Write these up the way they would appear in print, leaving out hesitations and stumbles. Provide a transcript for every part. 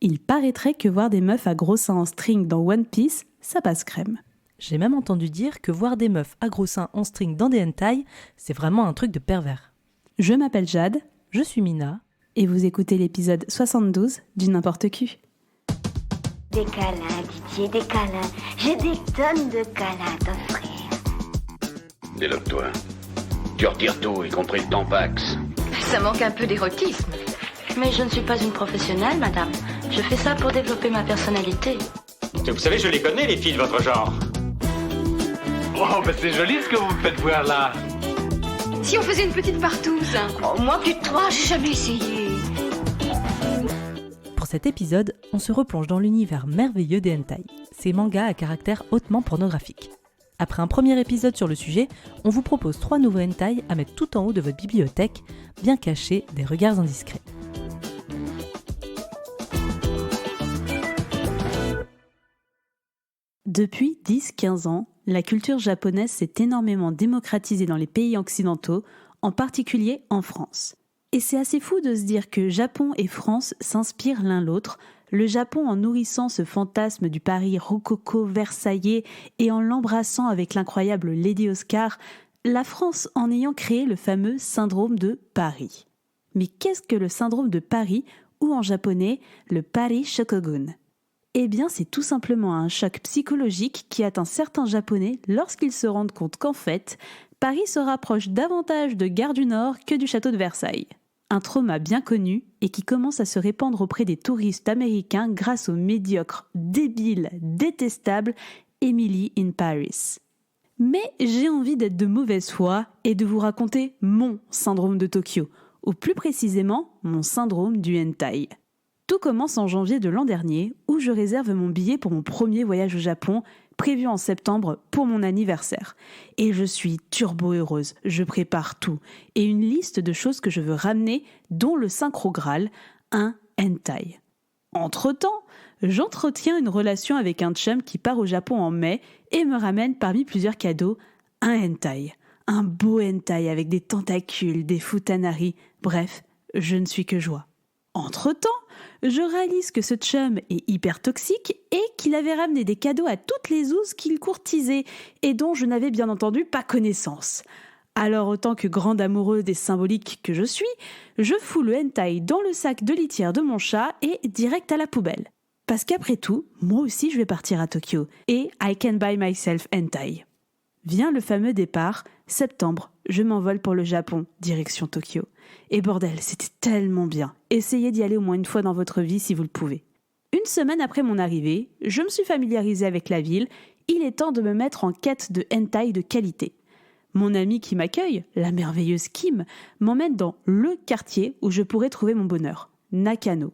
Il paraîtrait que voir des meufs à gros seins en string dans One Piece, ça passe crème. J'ai même entendu dire que voir des meufs à gros seins en string dans des hentai, c'est vraiment un truc de pervers. Je m'appelle Jade. Je suis Mina. Et vous écoutez l'épisode 72 du N'importe Q. Des câlins, Didier, des câlins. J'ai des tonnes de câlins à t'offrir. Déloque-toi. Tu retires tout, y compris le tampax. Ça manque un peu d'érotisme. Mais je ne suis pas une professionnelle, madame. Je fais ça pour développer ma personnalité. Vous savez, je les connais, les filles de votre genre. Oh, ben c'est joli ce que vous me faites voir là. Si on faisait une petite partouze. Oh, moi plus de toi, j'ai jamais essayé. Pour cet épisode, on se replonge dans l'univers merveilleux des hentai, ces mangas à caractère hautement pornographique. Après un premier épisode sur le sujet, on vous propose 3 nouveaux hentai à mettre tout en haut de votre bibliothèque, bien cachés des regards indiscrets. Depuis 10-15 ans, la culture japonaise s'est énormément démocratisée dans les pays occidentaux, en particulier en France. Et c'est assez fou de se dire que Japon et France s'inspirent l'un l'autre, le Japon en nourrissant ce fantasme du Paris rococo versaillais et en l'embrassant avec l'incroyable Lady Oscar, la France en ayant créé le fameux syndrome de Paris. Mais qu'est-ce que le syndrome de Paris, ou en japonais, le Paris Shokogun ? Eh bien, c'est tout simplement un choc psychologique qui atteint certains Japonais lorsqu'ils se rendent compte qu'en fait, Paris se rapproche davantage de Gare du Nord que du château de Versailles. Un trauma bien connu et qui commence à se répandre auprès des touristes américains grâce au médiocre, débile, détestable Emily in Paris. Mais j'ai envie d'être de mauvaise foi et de vous raconter mon syndrome de Tokyo, ou plus précisément mon syndrome du hentai. Tout commence en janvier de l'an dernier, où je réserve mon billet pour mon premier voyage au Japon, prévu en septembre pour mon anniversaire. Et je suis turbo heureuse, je prépare tout, et une liste de choses que je veux ramener, dont le synchro Graal, un hentai. Entre-temps, j'entretiens une relation avec un chum qui part au Japon en mai et me ramène parmi plusieurs cadeaux, un hentai. Un beau hentai avec des tentacules, des futanari, bref, je ne suis que joie. Entre-temps, je réalise que ce chum est hyper toxique et qu'il avait ramené des cadeaux à toutes les ouzes qu'il courtisait et dont je n'avais bien entendu pas connaissance. Alors autant que grande amoureuse des symboliques que je suis, je fous le hentai dans le sac de litière de mon chat et direct à la poubelle. Parce qu'après tout, moi aussi je vais partir à Tokyo et I can buy myself hentai. Vient le fameux départ, septembre, je m'envole pour le Japon, direction Tokyo. Et bordel, c'était tellement bien. Essayez d'y aller au moins une fois dans votre vie si vous le pouvez. Une semaine après mon arrivée, je me suis familiarisée avec la ville, il est temps de me mettre en quête de hentai de qualité. Mon amie qui m'accueille, la merveilleuse Kim, m'emmène dans le quartier où je pourrais trouver mon bonheur, Nakano.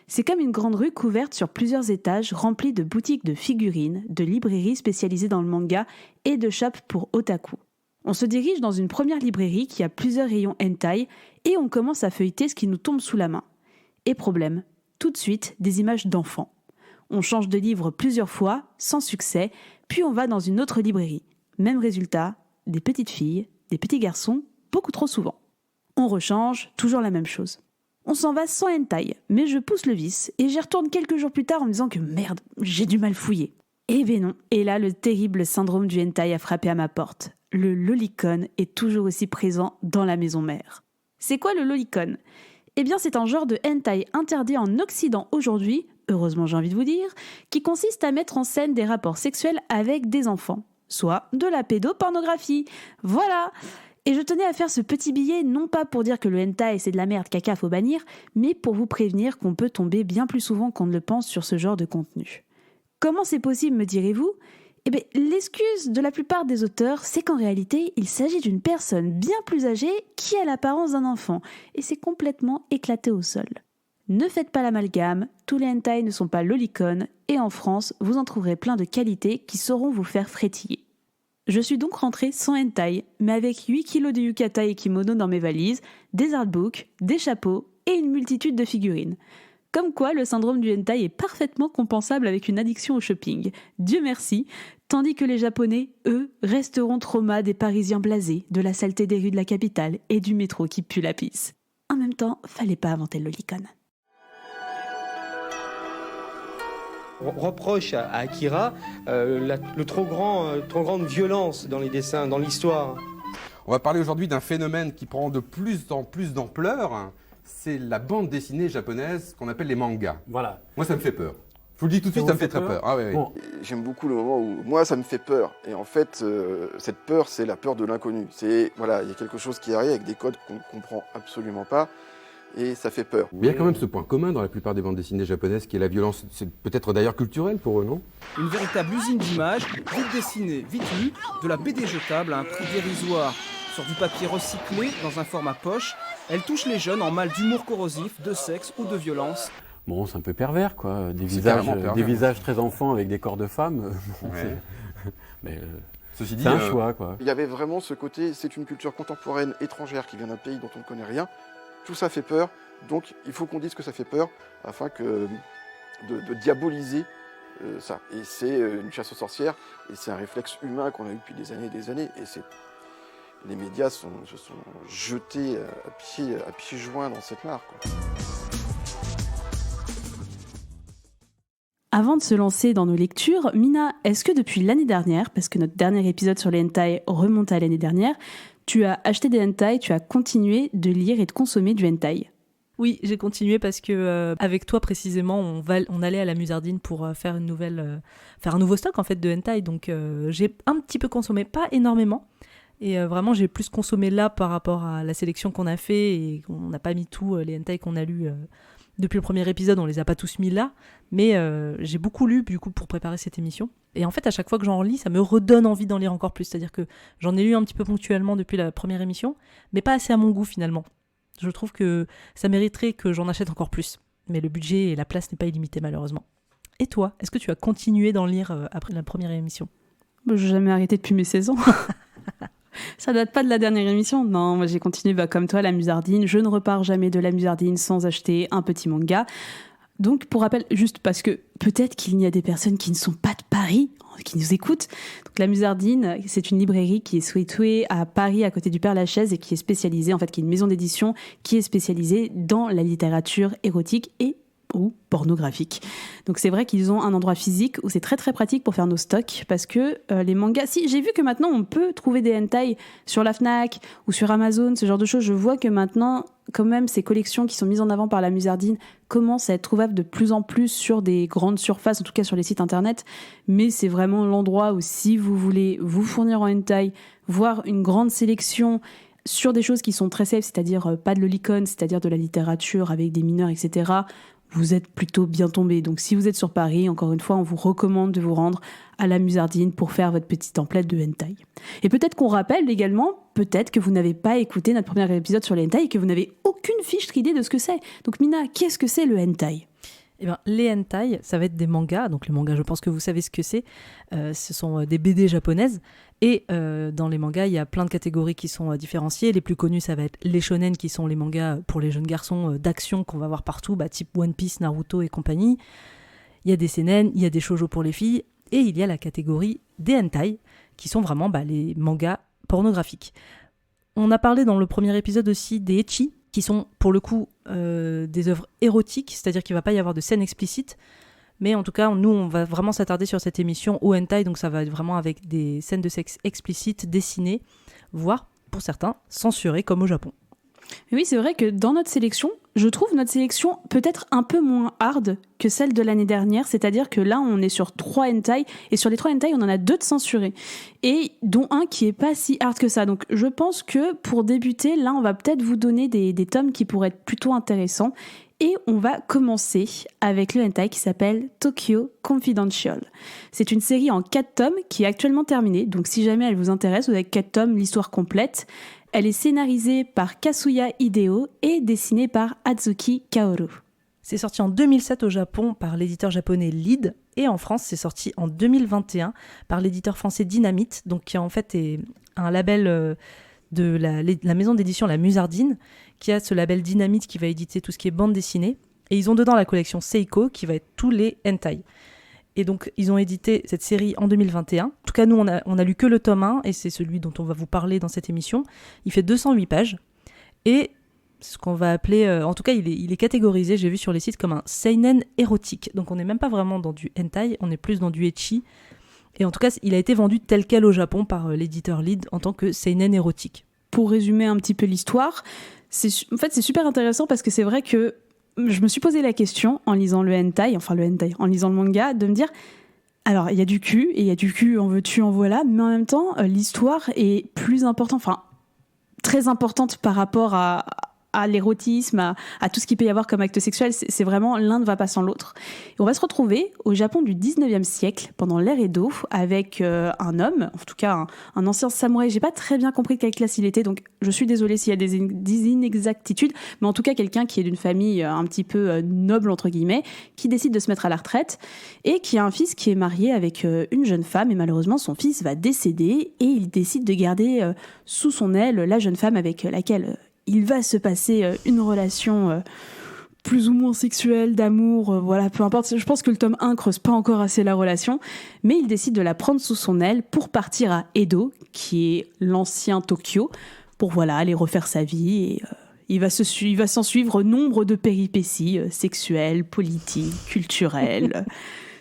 C'est comme une grande rue couverte sur plusieurs étages, remplie de boutiques de figurines, de librairies spécialisées dans le manga et de shops pour otaku. On se dirige dans une première librairie qui a plusieurs rayons hentai et on commence à feuilleter ce qui nous tombe sous la main. Et problème, tout de suite, des images d'enfants. On change de livre plusieurs fois, sans succès, puis on va dans une autre librairie. Même résultat, des petites filles, des petits garçons, beaucoup trop souvent. On rechange, toujours la même chose. On s'en va sans hentai, mais je pousse le vice et j'y retourne quelques jours plus tard en me disant que merde, j'ai du mal fouiller. Eh ben non, et là le terrible syndrome du hentai a frappé à ma porte. Le lolicon est toujours aussi présent dans la maison mère. C'est quoi le lolicon ? Eh bien c'est un genre de hentai interdit en Occident aujourd'hui, heureusement j'ai envie de vous dire, qui consiste à mettre en scène des rapports sexuels avec des enfants, soit de la pédopornographie. Voilà ! Et je tenais à faire ce petit billet, non pas pour dire que le hentai c'est de la merde, caca, faut bannir, mais pour vous prévenir qu'on peut tomber bien plus souvent qu'on ne le pense sur ce genre de contenu. Comment c'est possible, me direz-vous ? Eh bien, l'excuse de la plupart des auteurs, c'est qu'en réalité, il s'agit d'une personne bien plus âgée qui a l'apparence d'un enfant, et c'est complètement éclaté au sol. Ne faites pas l'amalgame, tous les hentai ne sont pas lolicon, et en France, vous en trouverez plein de qualités qui sauront vous faire frétiller. Je suis donc rentrée sans hentai, mais avec 8 kilos de yukata et kimono dans mes valises, des artbooks, des chapeaux et une multitude de figurines. Comme quoi, le syndrome du hentai est parfaitement compensable avec une addiction au shopping. Dieu merci. Tandis que les Japonais, eux, resteront traumas des Parisiens blasés, de la saleté des rues de la capitale et du métro qui pue la pisse. En même temps, fallait pas inventer le lolicon. reproche à Akira le trop grande violence dans les dessins, dans l'histoire. On va parler aujourd'hui d'un phénomène qui prend de plus en plus d'ampleur. C'est la bande dessinée japonaise qu'on appelle les mangas. Voilà. Moi, ça me fait peur. Je vous le dis tout de suite, ça me fait très peur. Ah, oui, oui. Bon. J'aime beaucoup le moment où moi ça me fait peur. Et en fait, cette peur, c'est la peur de l'inconnu. Voilà, il y a quelque chose qui arrive avec des codes qu'on ne comprend absolument pas. Et ça fait peur. Mais il y a quand même ce point commun dans la plupart des bandes dessinées japonaises qui est la violence. C'est peut-être d'ailleurs culturel pour eux, non ? Une véritable usine d'images, vite dessinée, vite lue, de la BD jetable à un prix dérisoire. Sur du papier recyclé, dans un format poche, elle touche les jeunes en mal d'humour corrosif, de sexe ou de violence. Bon, c'est un peu pervers, quoi. Des visages très enfants avec des corps de femmes. Ouais. Mais ceci dit, c'est un choix, quoi. Il y avait vraiment ce côté, c'est une culture contemporaine étrangère qui vient d'un pays dont on ne connaît rien. Tout ça fait peur, donc il faut qu'on dise que ça fait peur afin de diaboliser ça. Et c'est une chasse aux sorcières, et c'est un réflexe humain qu'on a eu depuis des années et des années. Et les médias se sont jetés à pieds joints dans cette mare, quoi. Avant de se lancer dans nos lectures, Mina, est-ce que depuis l'année dernière, parce que notre dernier épisode sur les hentai remonte à l'année dernière, tu as acheté des hentai, tu as continué de lire et de consommer du hentai ? Oui, j'ai continué parce que avec toi précisément, on allait à la Musardine pour faire un nouveau stock en fait de hentai, donc j'ai un petit peu consommé, pas énormément. Et vraiment, j'ai plus consommé là par rapport à la sélection qu'on a fait et on n'a pas mis tous les hentai qu'on a lus depuis le premier épisode, on les a pas tous mis là, mais j'ai beaucoup lu du coup pour préparer cette émission. Et en fait, à chaque fois que j'en relis, ça me redonne envie d'en lire encore plus. C'est-à-dire que j'en ai lu un petit peu ponctuellement depuis la première émission, mais pas assez à mon goût finalement. Je trouve que ça mériterait que j'en achète encore plus. Mais le budget et la place n'est pas illimité malheureusement. Et toi, est-ce que tu as continué d'en lire après la première émission ? Je n'ai jamais arrêté depuis mes 16 ans. Ça date pas de la dernière émission. Non, moi j'ai continué comme toi la Musardine. Je ne repars jamais de la Musardine sans acheter un petit manga. Donc pour rappel, juste parce que peut-être qu'il y a des personnes qui ne sont pas de Paris, qui nous écoutent. Donc la Musardine, c'est une librairie qui est située à Paris, à côté du Père-Lachaise, et qui est spécialisée, en fait, qui est une maison d'édition qui est spécialisée dans la littérature érotique et ou pornographique. Donc c'est vrai qu'ils ont un endroit physique où c'est très très pratique pour faire nos stocks parce que les mangas, si j'ai vu que maintenant on peut trouver des hentai sur la Fnac ou sur Amazon, ce genre de choses, je vois que maintenant quand même ces collections qui sont mises en avant par la Musardine commencent à être trouvables de plus en plus sur des grandes surfaces, en tout cas sur les sites internet, mais c'est vraiment l'endroit où si vous voulez vous fournir en hentai, voir une grande sélection sur des choses qui sont très safe, c'est-à-dire pas de lolicon, c'est-à-dire de la littérature avec des mineurs, etc., vous êtes plutôt bien tombé. Donc si vous êtes sur Paris, encore une fois, on vous recommande de vous rendre à la Musardine pour faire votre petite template de hentai. Et peut-être qu'on rappelle également, peut-être que vous n'avez pas écouté notre premier épisode sur les hentai et que vous n'avez aucune fiche idée de ce que c'est. Donc Mina, qu'est-ce que c'est le hentai ? Eh bien, les hentai, ça va être des mangas. Donc les mangas, je pense que vous savez ce que c'est. Ce sont des BD japonaises. Et dans les mangas, il y a plein de catégories qui sont différenciées. Les plus connus, ça va être les shonen, qui sont les mangas pour les jeunes garçons d'action qu'on va voir partout, type One Piece, Naruto et compagnie. Il y a des seinen, il y a des shoujo pour les filles. Et il y a la catégorie des hentai, qui sont vraiment les mangas pornographiques. On a parlé dans le premier épisode aussi des ecchi, qui sont pour le coup des œuvres érotiques, c'est-à-dire qu'il ne va pas y avoir de scènes explicites. Mais en tout cas, nous, on va vraiment s'attarder sur cette émission au hentai, donc ça va être vraiment avec des scènes de sexe explicites, dessinées, voire, pour certains, censurées, comme au Japon. Oui, c'est vrai que dans notre sélection, je trouve notre sélection peut-être un peu moins hard que celle de l'année dernière, c'est-à-dire que là, on est sur 3 hentai, et sur les 3 hentai, on en a 2 de censurés, et dont un qui est pas si hard que ça. Donc je pense que pour débuter, là, on va peut-être vous donner des tomes qui pourraient être plutôt intéressants, et on va commencer avec le hentai qui s'appelle Tokyo Confidential. C'est une série en 4 tomes qui est actuellement terminée, donc si jamais elle vous intéresse, vous avez 4 tomes, l'histoire complète. Elle est scénarisée par Kazuya Hideo et dessinée par Atsuki Kaoru. C'est sorti en 2007 au Japon par l'éditeur japonais Lead, et en France, c'est sorti en 2021 par l'éditeur français Dynamite, donc qui en fait est un label de la maison d'édition La Musardine, qui a ce label Dynamite qui va éditer tout ce qui est bande dessinée. Et ils ont dedans la collection Seiko, qui va être tous les hentai. Et donc, ils ont édité cette série en 2021. En tout cas, nous, on a lu que le tome 1, et c'est celui dont on va vous parler dans cette émission. Il fait 208 pages. Et ce qu'on va appeler, en tout cas il est catégorisé, j'ai vu sur les sites, comme un seinen érotique. Donc on n'est même pas vraiment dans du hentai, on est plus dans du ecchi. Et en tout cas, il a été vendu tel quel au Japon par l'éditeur Lead en tant que seinen érotique. Pour résumer un petit peu l'histoire, c'est super intéressant parce que c'est vrai que je me suis posé la question en lisant en lisant le manga, de me dire, alors il y a du cul, et il y a du cul en veux-tu, en voilà, mais en même temps, l'histoire est plus importante, très importante par rapport à l'érotisme, à tout ce qu'il peut y avoir comme acte sexuel. C'est vraiment, l'un ne va pas sans l'autre. Et on va se retrouver au Japon du 19e siècle, pendant l'ère Edo, avec un homme, en tout cas un ancien samouraï. J'ai pas très bien compris de quelle classe il était, donc je suis désolée s'il y a des inexactitudes, mais en tout cas quelqu'un qui est d'une famille un petit peu noble, entre guillemets, qui décide de se mettre à la retraite, et qui a un fils qui est marié avec une jeune femme, et malheureusement son fils va décéder, et il décide de garder sous son aile la jeune femme avec laquelle il va se passer une relation plus ou moins sexuelle, d'amour, voilà, peu importe. Je pense que le tome 1 creuse pas encore assez la relation, mais il décide de la prendre sous son aile pour partir à Edo, qui est l'ancien Tokyo, pour aller refaire sa vie, et il va s'en suivre nombre de péripéties sexuelles, politiques, culturelles.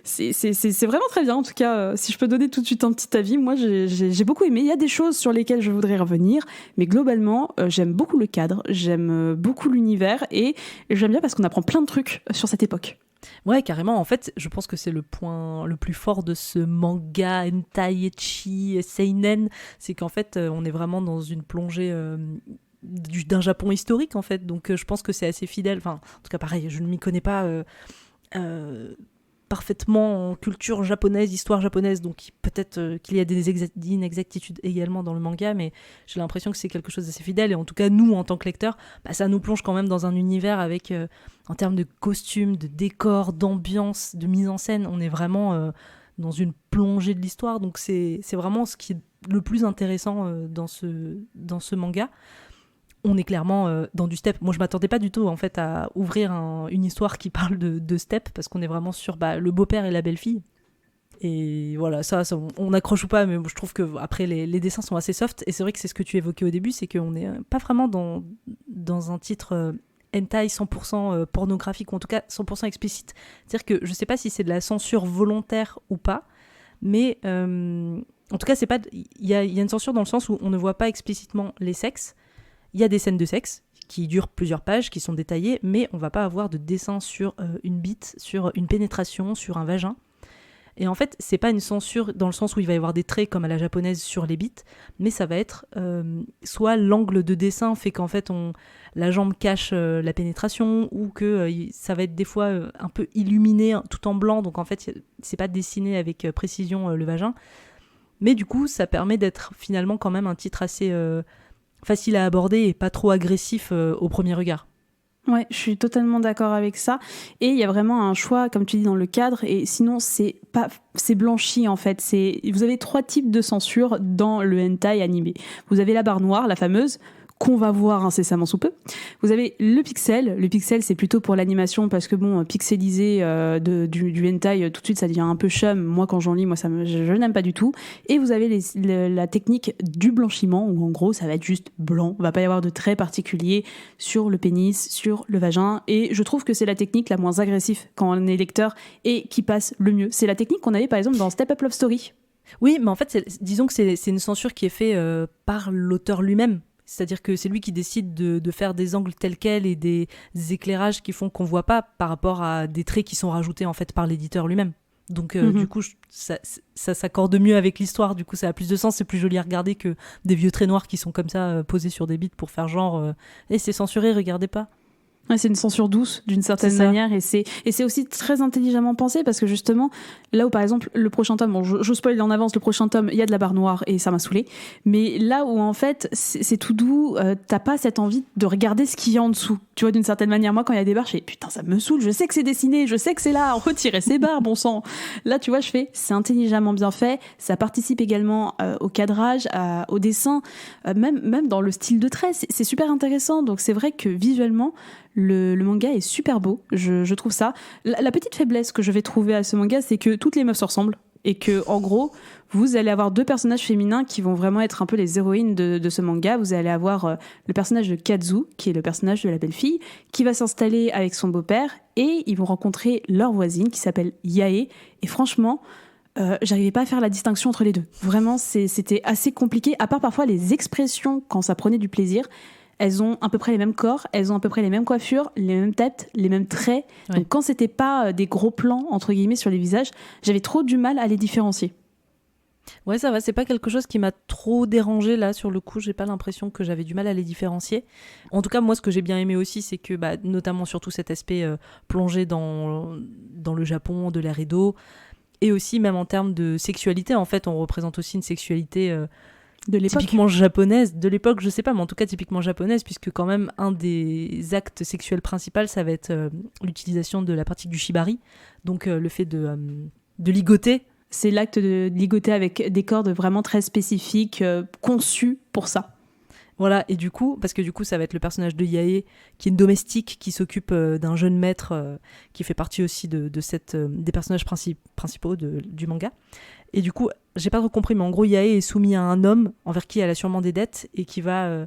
C'est vraiment très bien. En tout cas, si je peux donner tout de suite un petit avis, moi j'ai beaucoup aimé. Il y a des choses sur lesquelles je voudrais revenir, mais globalement j'aime beaucoup le cadre, j'aime beaucoup l'univers, et j'aime bien parce qu'on apprend plein de trucs sur cette époque. Ouais, carrément. En fait, je pense que c'est le point le plus fort de ce manga hentai, ecchi, seinen, c'est qu'en fait on est vraiment dans une plongée d'un Japon historique, en fait. Donc je pense que c'est assez fidèle. Enfin, en tout cas, pareil, je ne m'y connais pas parfaitement en culture japonaise, histoire japonaise, donc peut-être qu'il y a des inexactitudes également dans le manga, mais j'ai l'impression que c'est quelque chose d'assez fidèle, et en tout cas nous en tant que lecteurs, ça nous plonge quand même dans un univers avec, en termes de costumes, de décors, d'ambiance, de mise en scène, on est vraiment dans une plongée de l'histoire, donc c'est vraiment ce qui est le plus intéressant dans ce manga. On est clairement dans du step. Moi, je m'attendais pas du tout en fait à ouvrir une histoire qui parle de step, parce qu'on est vraiment sur le beau-père et la belle-fille. Et voilà, ça on accroche ou pas, mais je trouve que après les dessins sont assez soft. Et c'est vrai que c'est ce que tu évoquais au début, c'est qu'on n'est pas vraiment dans un titre hentai 100% pornographique, ou en tout cas 100% explicite. C'est-à-dire que je sais pas si c'est de la censure volontaire ou pas, mais en tout cas c'est pas. Il y a une censure dans le sens où on ne voit pas explicitement les sexes. Il y a des scènes de sexe qui durent plusieurs pages, qui sont détaillées, mais on va pas avoir de dessin sur une bite, sur une pénétration, sur un vagin. Et en fait, c'est pas une censure dans le sens où il va y avoir des traits comme à la japonaise sur les bites, mais ça va être soit l'angle de dessin fait qu'en fait la jambe cache la pénétration, ou que ça va être des fois un peu illuminé tout en blanc, donc en fait c'est pas dessiné avec précision le vagin. Mais du coup, ça permet d'être finalement quand même un titre assez facile à aborder et pas trop agressif au premier regard. Ouais, je suis totalement d'accord avec ça. Et il y a vraiment un choix, comme tu dis, dans le cadre. Et sinon, c'est blanchi, en fait. Vous avez 3 types de censure dans le hentai animé. Vous avez la barre noire, la fameuse, qu'on va voir incessamment sous peu. Vous avez le pixel. Le pixel, c'est plutôt pour l'animation, parce que pixeliser du hentai, tout de suite, ça devient un peu chum. Moi, quand j'en lis, je n'aime pas du tout. Et vous avez la technique du blanchiment, où en gros, ça va être juste blanc. Il va pas y avoir de traits particuliers sur le pénis, sur le vagin. Et je trouve que c'est la technique la moins agressive quand on est lecteur et qui passe le mieux. C'est la technique qu'on avait, par exemple, dans Step Up Love Story. Oui, mais en fait, disons que c'est une censure qui est faite par l'auteur lui-même. C'est-à-dire que c'est lui qui décide de faire des angles tels quels et des éclairages qui font qu'on voit pas par rapport à des traits qui sont rajoutés en fait par l'éditeur lui-même. Donc du coup, ça s'accorde mieux avec l'histoire. Du coup, ça a plus de sens, c'est plus joli à regarder que des vieux traits noirs qui sont comme ça posés sur des bits pour faire genre c'est censuré, regardez pas. Ouais, c'est une censure douce d'une certaine manière, et c'est aussi très intelligemment pensé, parce que justement là où par exemple le prochain tome, je spoil en avance, le prochain tome il y a de la barre noire et ça m'a saoulé, mais là où en fait c'est tout doux, t'as pas cette envie de regarder ce qu'il y a en dessous, tu vois, d'une certaine manière. Moi quand il y a des barres, je fais putain ça me saoule, je sais que c'est dessiné, je sais que c'est là, retirer ces barres, bon sang. Là tu vois, je fais c'est intelligemment bien fait, ça participe également au cadrage, au dessin, même dans le style de trait, c'est super intéressant. Donc c'est vrai que visuellement le manga est super beau, je trouve ça. La petite faiblesse que je vais trouver à ce manga, c'est que toutes les meufs se ressemblent. et que en gros vous allez avoir 2 personnages féminins qui vont vraiment être un peu les héroïnes de ce manga. Vous allez avoir le personnage de Kazu, qui est le personnage de la belle-fille, qui va s'installer avec son beau-père, et ils vont rencontrer leur voisine qui s'appelle Yae. Et franchement, j'arrivais pas à faire la distinction entre les deux. Vraiment, c'était assez compliqué, à part parfois les expressions quand ça prenait du plaisir. Elles ont à peu près les mêmes corps, elles ont à peu près les mêmes coiffures, les mêmes têtes, les mêmes traits. Ouais. Donc quand c'était pas des gros plans, entre guillemets, sur les visages, j'avais trop du mal à les différencier. Ouais, ça va, c'est pas quelque chose qui m'a trop dérangé là sur le coup, j'ai pas l'impression que j'avais du mal à les différencier. En tout cas, moi ce que j'ai bien aimé aussi, c'est que notamment surtout cet aspect plongé dans le Japon, de l'ère Edo, et aussi même en termes de sexualité, en fait, on représente aussi une sexualité de l'époque. Typiquement japonaise, de l'époque, je sais pas, mais en tout cas typiquement japonaise, puisque quand même un des actes sexuels principaux, ça va être l'utilisation de la pratique du shibari, donc le fait de ligoter. C'est l'acte de ligoter avec des cordes vraiment très spécifiques, conçus pour ça. Voilà, et du coup, parce que du coup, ça va être le personnage de Yae, qui est une domestique, qui s'occupe d'un jeune maître, qui fait partie aussi des personnages principaux du manga. Et du coup, j'ai pas trop compris, mais en gros, Yae est soumis à un homme envers qui elle a sûrement des dettes, et qui va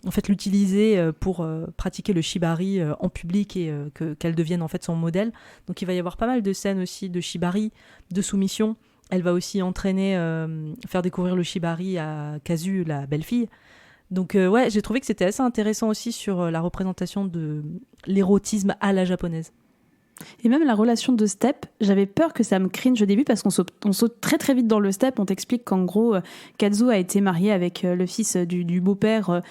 en fait l'utiliser pour pratiquer le shibari en public, et qu'elle devienne en fait son modèle. Donc il va y avoir pas mal de scènes aussi de shibari, de soumission. Elle va aussi entraîner, faire découvrir le shibari à Kazu, la belle-fille. Donc ouais, j'ai trouvé que c'était assez intéressant aussi sur la représentation de l'érotisme à la japonaise. Et même la relation de step, j'avais peur que ça me cringe au début parce qu'on saute très très vite dans le step. On t'explique qu'en gros, Kazu a été marié avec le fils du beau-père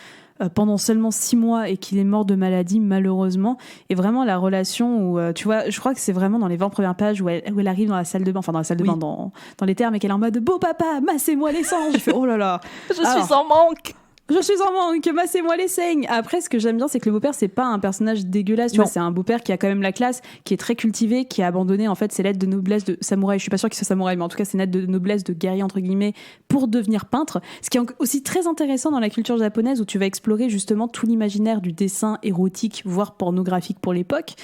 pendant seulement 6 mois et qu'il est mort de maladie malheureusement. Et vraiment la relation où, tu vois, je crois que c'est vraiment dans les 20 premières pages où elle arrive dans la salle de bain, enfin dans la salle de bain, dans les termes, et qu'elle est en mode « Beau papa, massez-moi les sangs !» J'ai fait « Oh là là !» Je suis en manque. Je suis en manque, massez-moi les saignes. Après, ce que j'aime bien, c'est que le beau-père, c'est pas un personnage dégueulasse. Tu vois, c'est un beau-père qui a quand même la classe, qui est très cultivé, qui a abandonné en fait ses lettres de noblesse de samouraï. Je suis pas sûre qu'il soit samouraï, mais en tout cas, ses lettres de noblesse de guerrier entre guillemets pour devenir peintre. Ce qui est aussi très intéressant dans la culture japonaise, où tu vas explorer justement tout l'imaginaire du dessin érotique, voire pornographique pour l'époque.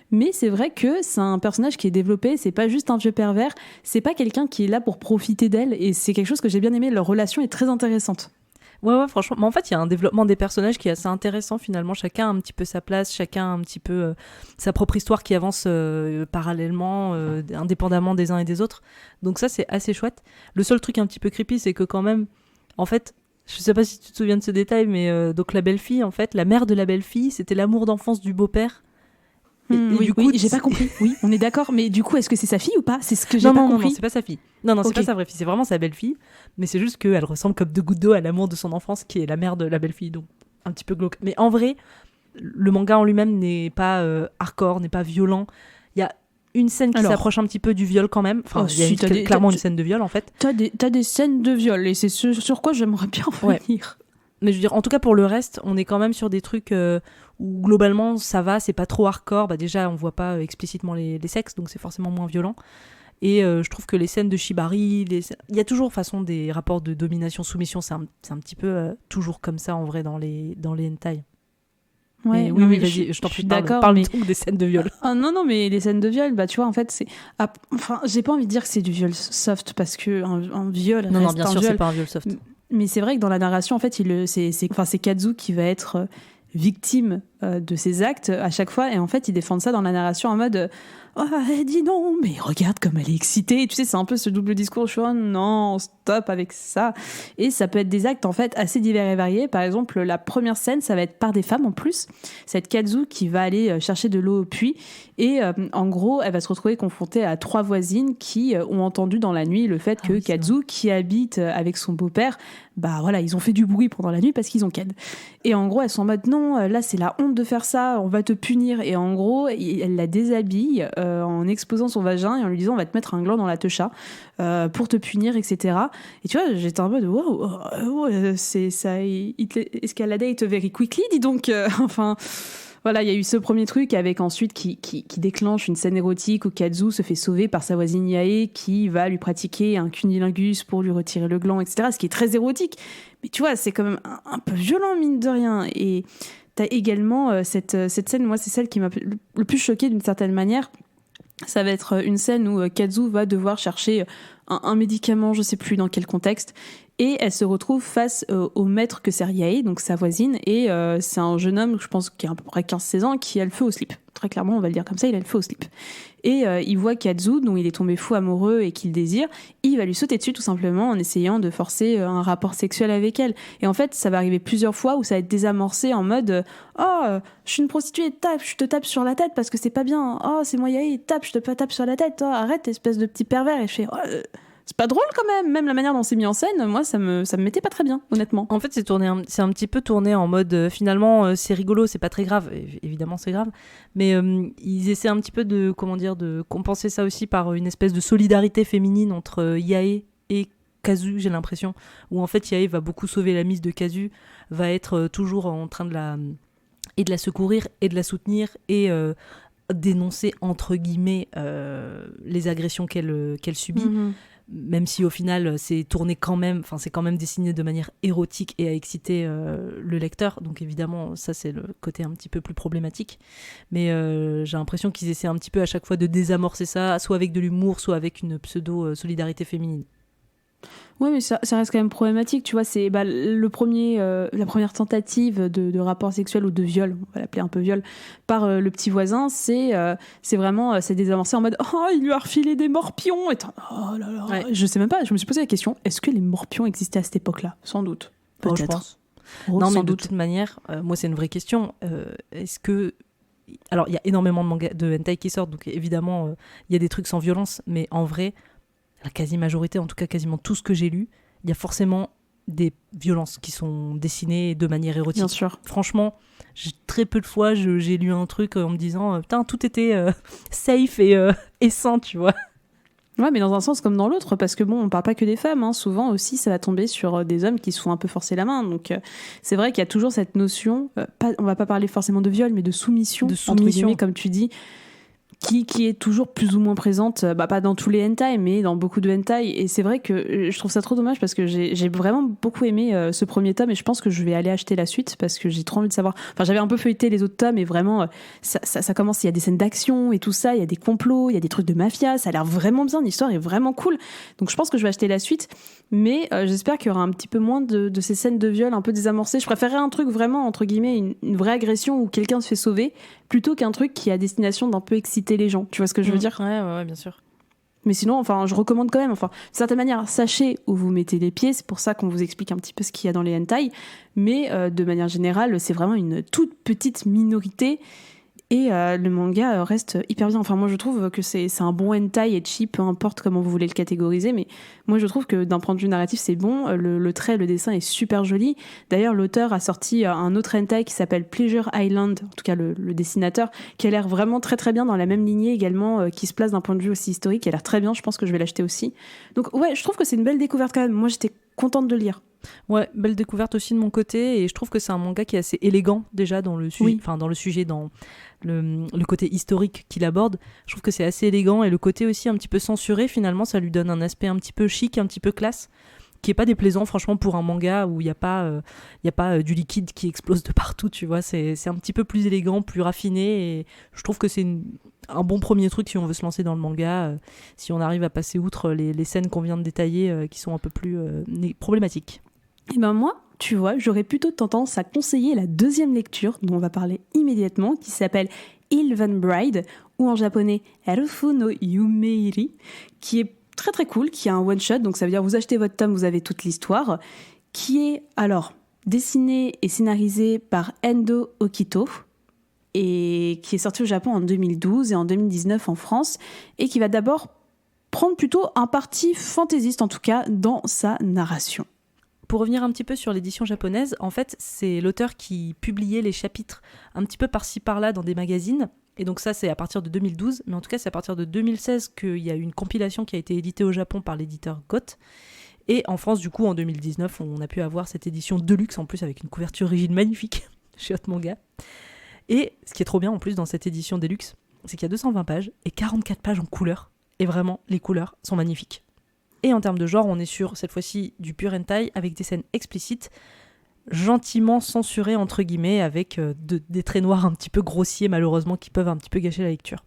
Mais c'est vrai que c'est un personnage qui est développé, c'est pas juste un vieux pervers, c'est pas quelqu'un qui est là pour profiter d'elle, et c'est quelque chose que j'ai bien aimé. Leur relation est très intéressante. Ouais, franchement. Mais en fait, il y a un développement des personnages qui est assez intéressant finalement. Chacun a un petit peu sa place, chacun a un petit peu sa propre histoire qui avance parallèlement, indépendamment des uns et des autres. Donc ça, c'est assez chouette. Le seul truc un petit peu creepy, c'est que quand même, en fait, je sais pas si tu te souviens de ce détail, mais donc la belle-fille, en fait, la mère de la belle-fille, c'était l'amour d'enfance du beau-père. Oui, du coup, j'ai pas compris. Oui, on est d'accord, mais du coup, est-ce que c'est sa fille ou pas ? C'est ce que j'ai pas compris. Non, c'est pas sa fille. Non, c'est pas sa vraie fille, c'est vraiment sa belle-fille. Mais c'est juste qu'elle ressemble comme 2 gouttes d'eau à l'amour de son enfance, qui est la mère de la belle-fille, donc un petit peu glauque. Mais en vrai, le manga en lui-même n'est pas hardcore, n'est pas violent. Il y a une scène qui s'approche un petit peu du viol quand même. Enfin, il y a clairement une scène de viol en fait. T'as des scènes de viol, et c'est sur quoi j'aimerais bien revenir. Ouais. Mais je veux dire, en tout cas pour le reste, on est quand même sur des trucs où globalement ça va, c'est pas trop hardcore. Déjà, on voit pas explicitement les sexes, donc c'est forcément moins violent. Et je trouve que les scènes de shibari, il y a toujours des rapports de domination-soumission, c'est un petit peu toujours comme ça en vrai dans les hentai. Ouais, oui, vas-y, je t'en prie, parle des scènes de viol. Non, mais les scènes de viol, tu vois, en fait, c'est... Enfin, j'ai pas envie de dire que c'est du viol soft, parce qu'un viol reste un viol. Non, bien sûr, c'est pas un viol soft. Mais c'est vrai que dans la narration, en fait, c'est Kazu qui va être victime de ses actes à chaque fois, et en fait, ils défendent ça dans la narration en mode oh, dis non, mais regarde comme elle est excitée. Tu sais, c'est un peu ce double discours. Je suis non, stop avec ça. Et ça peut être des actes en fait assez divers et variés. Par exemple, la première scène, ça va être par des femmes en plus. C'est Kazu qui va aller chercher de l'eau au puits, et en gros, elle va se retrouver confrontée à 3 voisines qui ont entendu dans la nuit le fait que Kazu, qui habite avec son beau-père, voilà, ils ont fait du bruit pendant la nuit parce qu'ils ont ken. Et en gros, elles sont en mode non, là c'est la honte de faire ça, on va te punir. Et en gros, elle la déshabille en exposant son vagin et en lui disant on va te mettre un gland dans la techa pour te punir, etc. Et tu vois, j'étais en mode wow, c'est ça, escaladate very quickly, dis donc. Enfin. Voilà, il y a eu ce premier truc avec ensuite qui déclenche une scène érotique où Kazu se fait sauver par sa voisine Yae qui va lui pratiquer un cunnilingus pour lui retirer le gland, etc. Ce qui est très érotique. Mais tu vois, c'est quand même un peu violent, mine de rien. Et t'as également cette scène, moi, c'est celle qui m'a le plus choquée d'une certaine manière. Ça va être une scène où Kazu va devoir chercher un médicament, je sais plus dans quel contexte, et elle se retrouve face au maître que c'est Yae, donc sa voisine, et c'est un jeune homme, je pense qui a à peu près 15-16 ans, qui a le feu au slip. Très clairement, on va le dire comme ça, il a le feu au slip. Et il voit Kazu, dont il est tombé fou amoureux et qu'il désire, il va lui sauter dessus tout simplement en essayant de forcer un rapport sexuel avec elle. Et en fait, ça va arriver plusieurs fois où ça va être désamorcé en mode « Oh, je suis une prostituée, je te tape sur la tête parce que c'est pas bien. Oh, c'est moi Yae, je te tape sur la tête. Oh, arrête, espèce de petit pervers. » Et je fais c'est pas drôle quand même. Même la manière dont c'est mis en scène, moi, ça me mettait pas très bien, honnêtement. En fait, c'est un petit peu tourné en mode finalement, c'est rigolo, c'est pas très grave. Évidemment, c'est grave. Mais ils essaient un petit peu de compenser ça aussi par une espèce de solidarité féminine entre Yae et Kazu, j'ai l'impression. Où en fait, Yae va beaucoup sauver la mise de Kazu, va être toujours en train de la secourir et de la soutenir et dénoncer, entre guillemets, les agressions qu'elle subit. Mm-hmm. Même si au final c'est tourné quand même, enfin c'est quand même dessiné de manière érotique et à exciter le lecteur, donc évidemment ça c'est le côté un petit peu plus problématique, mais j'ai l'impression qu'ils essaient un petit peu à chaque fois de désamorcer ça, soit avec de l'humour, soit avec une pseudo solidarité féminine. Ouais, mais ça reste quand même problématique, tu vois. C'est la première tentative de rapport sexuel ou de viol, on va l'appeler un peu viol, par le petit voisin. C'est vraiment c'est désamorcé en mode oh, il lui a refilé des morpions. Et oh là là. Ouais. Je sais même pas. Je me suis posé la question, est-ce que les morpions existaient à cette époque-là ? Sans doute. Peut-être. Je pense. Non, mais de toute manière, moi c'est une vraie question. Est-ce que alors il y a énormément de mangas de hentai qui sortent, donc évidemment il y a des trucs sans violence, mais en vrai. La quasi-majorité, en tout cas quasiment tout ce que j'ai lu, il y a forcément des violences qui sont dessinées de manière érotique. Bien sûr. Franchement, très peu de fois, j'ai lu un truc en me disant « Putain, tout était safe et sain, tu vois ». Ouais, mais dans un sens comme dans l'autre, parce que bon, on parle pas que des femmes, hein. Souvent aussi, ça va tomber sur des hommes qui se font un peu forcer la main. Donc, c'est vrai qu'il y a toujours cette notion, on va pas parler forcément de viol, mais de soumission. Entre guillemets, comme tu dis, qui est toujours plus ou moins présente, pas dans tous les hentai, mais dans beaucoup de hentai. Et c'est vrai que je trouve ça trop dommage parce que j'ai vraiment beaucoup aimé ce premier tome et je pense que je vais aller acheter la suite parce que j'ai trop envie de savoir. Enfin, j'avais un peu feuilleté les autres tomes et vraiment, ça commence, il y a des scènes d'action et tout ça, il y a des complots, il y a des trucs de mafia, ça a l'air vraiment bien, l'histoire est vraiment cool. Donc je pense que je vais acheter la suite, mais j'espère qu'il y aura un petit peu moins de ces scènes de viol un peu désamorcées. Je préférerais un truc vraiment, entre guillemets, une vraie agression où quelqu'un se fait sauver, plutôt qu'un truc qui a destination d'un peu exciter les gens. Tu vois ce que je veux dire ? Ouais, bien sûr. Mais sinon, enfin, je recommande quand même, enfin, d'une certaine manière, sachez où vous mettez les pieds, c'est pour ça qu'on vous explique un petit peu ce qu'il y a dans les hentai, mais de manière générale, c'est vraiment une toute petite minorité, et le manga reste hyper bien. Enfin, moi, je trouve que c'est un bon hentai et cheap, peu importe comment vous voulez le catégoriser, mais moi, je trouve que d'un point de vue narratif, c'est bon. Le trait, le dessin est super joli. D'ailleurs, l'auteur a sorti un autre hentai qui s'appelle Pleasure Island, en tout cas le dessinateur, qui a l'air vraiment très très bien dans la même lignée également, qui se place d'un point de vue aussi historique, qui a l'air très bien. Je pense que je vais l'acheter aussi. Donc ouais, je trouve que c'est une belle découverte quand même. Moi, j'étais contente de le lire. Ouais, belle découverte aussi de mon côté, et je trouve que c'est un manga qui est assez élégant déjà dans le sujet, enfin dans le sujet, dans le côté historique qu'il aborde. Je trouve que c'est assez élégant, et le côté aussi un petit peu censuré, finalement, ça lui donne un aspect un petit peu chic, un petit peu classe, qui est pas déplaisant franchement pour un manga où il y a pas du liquide qui explose de partout, tu vois. C'est un petit peu plus élégant, plus raffiné, et je trouve que c'est un bon premier truc si on veut se lancer dans le manga, si on arrive à passer outre les scènes qu'on vient de détailler qui sont un peu plus problématiques. Et ben moi, tu vois, j'aurais plutôt tendance à conseiller la deuxième lecture dont on va parler immédiatement, qui s'appelle Ilvan Bride, ou en japonais Harufu no Yumeiri, qui est très très cool, qui est un one-shot, donc ça veut dire vous achetez votre tome, vous avez toute l'histoire, qui est alors dessiné et scénarisé par Endo Okito, et qui est sorti au Japon en 2012 et en 2019 en France, et qui va d'abord prendre plutôt un parti fantaisiste, en tout cas dans sa narration. Pour revenir un petit peu sur l'édition japonaise, en fait, c'est l'auteur qui publiait les chapitres un petit peu par-ci par-là dans des magazines. Et donc ça, c'est à partir de 2012. Mais en tout cas, c'est à partir de 2016 qu'il y a eu une compilation qui a été éditée au Japon par l'éditeur GOT. Et en France, du coup, en 2019, on a pu avoir cette édition Deluxe, en plus avec une couverture rigide magnifique chez Hot Manga. Et ce qui est trop bien, en plus, dans cette édition Deluxe, c'est qu'il y a 220 pages et 44 pages en couleur. Et vraiment, les couleurs sont magnifiques. Et en termes de genre, on est sur, cette fois-ci, du pur hentai avec des scènes explicites, gentiment censurées, entre guillemets, avec des traits noirs un petit peu grossiers, malheureusement, qui peuvent un petit peu gâcher la lecture.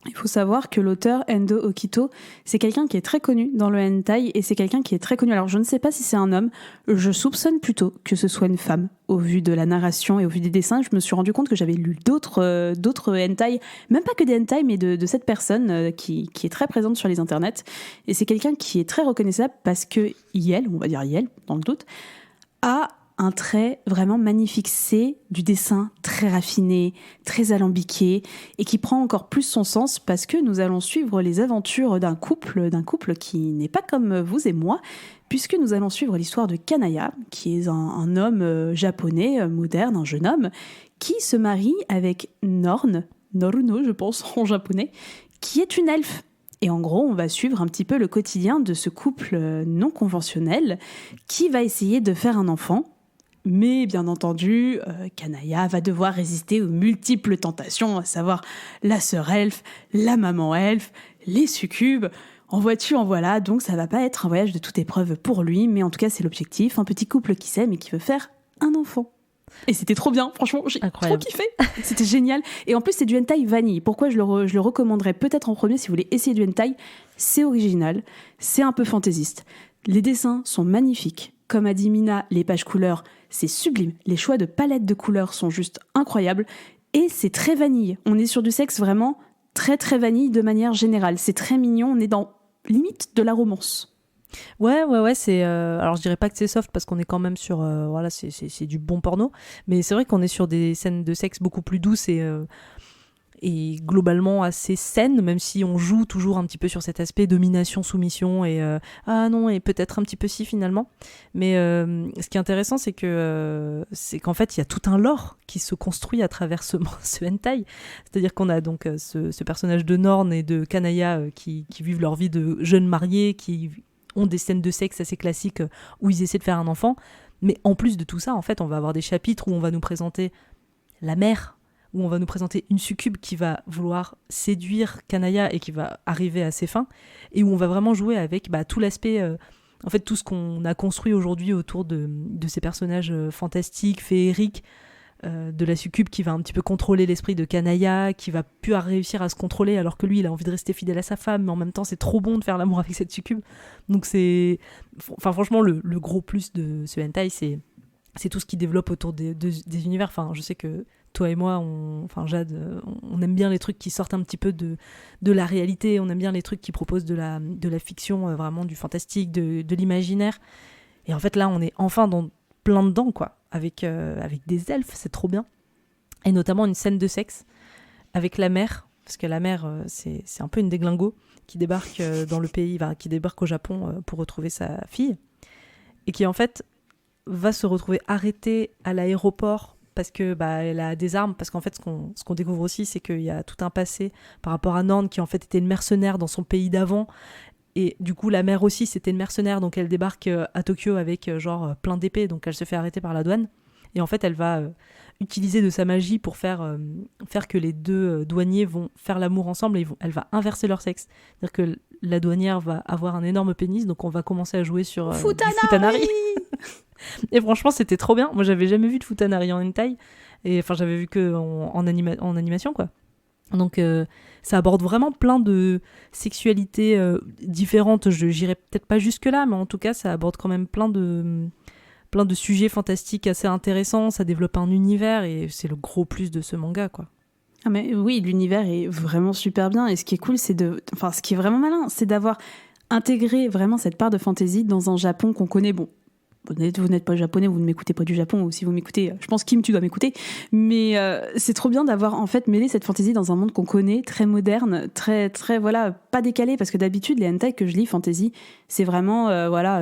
Il faut savoir que l'auteur Endo Okito, c'est quelqu'un qui est très connu dans le hentai et c'est quelqu'un qui est très connu. Alors je ne sais pas si c'est un homme, je soupçonne plutôt que ce soit une femme. Au vu de la narration et au vu des dessins, je me suis rendu compte que j'avais lu d'autres hentai, même pas que des hentai, mais de cette personne qui est très présente sur les internets. Et c'est quelqu'un qui est très reconnaissable parce que Yel, on va dire Yel, dans le doute, a un trait vraiment magnifique, c'est du dessin très raffiné, très alambiqué, et qui prend encore plus son sens parce que nous allons suivre les aventures d'un couple qui n'est pas comme vous et moi, puisque nous allons suivre l'histoire de Kanaya, qui est un homme japonais moderne, un jeune homme, qui se marie avec Noruno, je pense en japonais, qui est une elfe. Et en gros, on va suivre un petit peu le quotidien de ce couple non conventionnel qui va essayer de faire un enfant. Mais bien entendu, Kanaya va devoir résister aux multiples tentations, à savoir la sœur elfe, la maman elfe, les succubes, en vois-tu, en voilà. Donc ça va pas être un voyage de toute épreuve pour lui, mais en tout cas c'est l'objectif, un petit couple qui s'aime et qui veut faire un enfant. Et c'était trop bien, franchement, j'ai trop kiffé. C'était génial. Et en plus, c'est du hentai vanille. Pourquoi je le recommanderais peut-être en premier si vous voulez essayer du hentai? C'est original, c'est un peu fantaisiste. Les dessins sont magnifiques. Comme a dit Mina, les pages couleurs, c'est sublime. Les choix de palettes de couleurs sont juste incroyables. Et c'est très vanille. On est sur du sexe vraiment très très vanille de manière générale. C'est très mignon, on est dans limite de la romance. Ouais, c'est... alors je dirais pas que c'est soft parce qu'on est quand même sur... voilà, c'est du bon porno. Mais c'est vrai qu'on est sur des scènes de sexe beaucoup plus douces et globalement assez saines, même si on joue toujours un petit peu sur cet aspect domination-soumission et ah non, et peut-être un petit peu si finalement. Mais ce qui est intéressant, c'est qu'en fait, il y a tout un lore qui se construit à travers ce hentai. C'est-à-dire qu'on a donc ce personnage de Norn et de Kanaya qui vivent leur vie de jeunes mariés, qui ont des scènes de sexe assez classiques où ils essaient de faire un enfant. Mais en plus de tout ça, en fait, on va avoir des chapitres où on va nous présenter la mère, où on va nous présenter une succube qui va vouloir séduire Kanaya et qui va arriver à ses fins, et où on va vraiment jouer avec tout l'aspect, en fait tout ce qu'on a construit aujourd'hui autour de ces personnages fantastiques, féeriques, de la succube qui va un petit peu contrôler l'esprit de Kanaya, qui va plus réussir à se contrôler alors que lui il a envie de rester fidèle à sa femme, mais en même temps c'est trop bon de faire l'amour avec cette succube. Donc c'est... Enfin franchement le gros plus de ce hentai c'est tout ce qui développe autour des univers. Enfin je sais que toi et moi, Jade, on aime bien les trucs qui sortent un petit peu de la réalité, on aime bien les trucs qui proposent de la fiction, vraiment du fantastique, de l'imaginaire. Et en fait, là, on est enfin plein dedans, quoi, avec des elfes, c'est trop bien. Et notamment une scène de sexe avec la mère, parce que la mère, c'est un peu une déglingo qui débarque dans le pays, qui débarque au Japon pour retrouver sa fille, et qui, en fait, va se retrouver arrêtée à l'aéroport parce que elle a des armes, parce qu'en fait ce qu'on découvre aussi c'est qu'il y a tout un passé par rapport à Norn qui en fait était une mercenaire dans son pays d'avant, et du coup la mère aussi c'était une mercenaire, donc elle débarque à Tokyo avec plein d'épées, donc elle se fait arrêter par la douane, et en fait elle va utiliser de sa magie pour faire que les deux douaniers vont faire l'amour ensemble, et elle va inverser leur sexe, c'est-à-dire que la douanière va avoir un énorme pénis, donc on va commencer à jouer sur du futanari. Et franchement c'était trop bien, moi j'avais jamais vu de futanari en hentai, et enfin j'avais vu que en animation quoi. Donc ça aborde vraiment plein de sexualités différentes, j'irai peut-être pas jusque là, mais en tout cas ça aborde quand même plein de sujets fantastiques assez intéressants, ça développe un univers, et c'est le gros plus de ce manga quoi. Ah mais oui, l'univers est vraiment super bien, et ce qui est cool ce qui est vraiment malin, c'est d'avoir intégré vraiment cette part de fantasy dans un Japon qu'on connaît. Bon, vous n'êtes pas japonais, vous ne m'écoutez pas du Japon, ou si vous m'écoutez, je pense Kim, tu dois m'écouter, mais c'est trop bien d'avoir en fait mêlé cette fantasy dans un monde qu'on connaît, très moderne, très très voilà, pas décalé, parce que d'habitude les hentai que je lis fantasy, c'est vraiment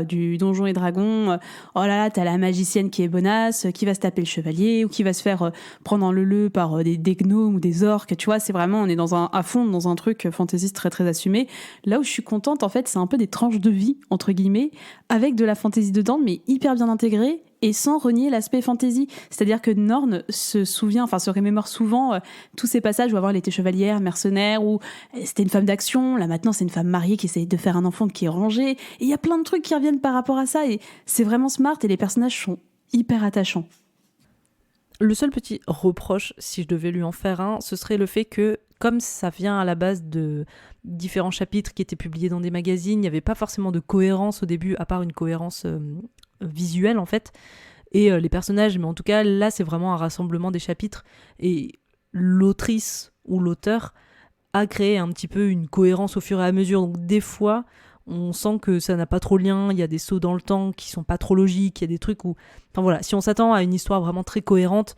du Donjons et Dragons, oh là là, t'as la magicienne qui est bonasse, qui va se taper le chevalier, ou qui va se faire prendre en leu par des gnomes ou des orques, tu vois, c'est vraiment, on est à fond dans un truc fantasy très très assumé. Là où je suis contente en fait, c'est un peu des tranches de vie entre guillemets, avec de la fantasy dedans, mais hyper bien intégrée et sans renier l'aspect fantasy. C'est-à-dire que Norn se remémore souvent tous ces passages où avant elle était chevalière, mercenaire, où c'était une femme d'action, là maintenant c'est une femme mariée qui essaye de faire un enfant qui est rangé, et il y a plein de trucs qui reviennent par rapport à ça, et c'est vraiment smart, et les personnages sont hyper attachants. Le seul petit reproche, si je devais lui en faire un, ce serait le fait que comme ça vient à la base de différents chapitres qui étaient publiés dans des magazines, il n'y avait pas forcément de cohérence au début, à part une cohérence visuelle en fait, et les personnages, mais en tout cas là c'est vraiment un rassemblement des chapitres, et l'autrice ou l'auteur a créé un petit peu une cohérence au fur et à mesure, donc des fois on sent que ça n'a pas trop de lien, il y a des sauts dans le temps qui sont pas trop logiques, il y a des trucs où... Enfin voilà, si on s'attend à une histoire vraiment très cohérente,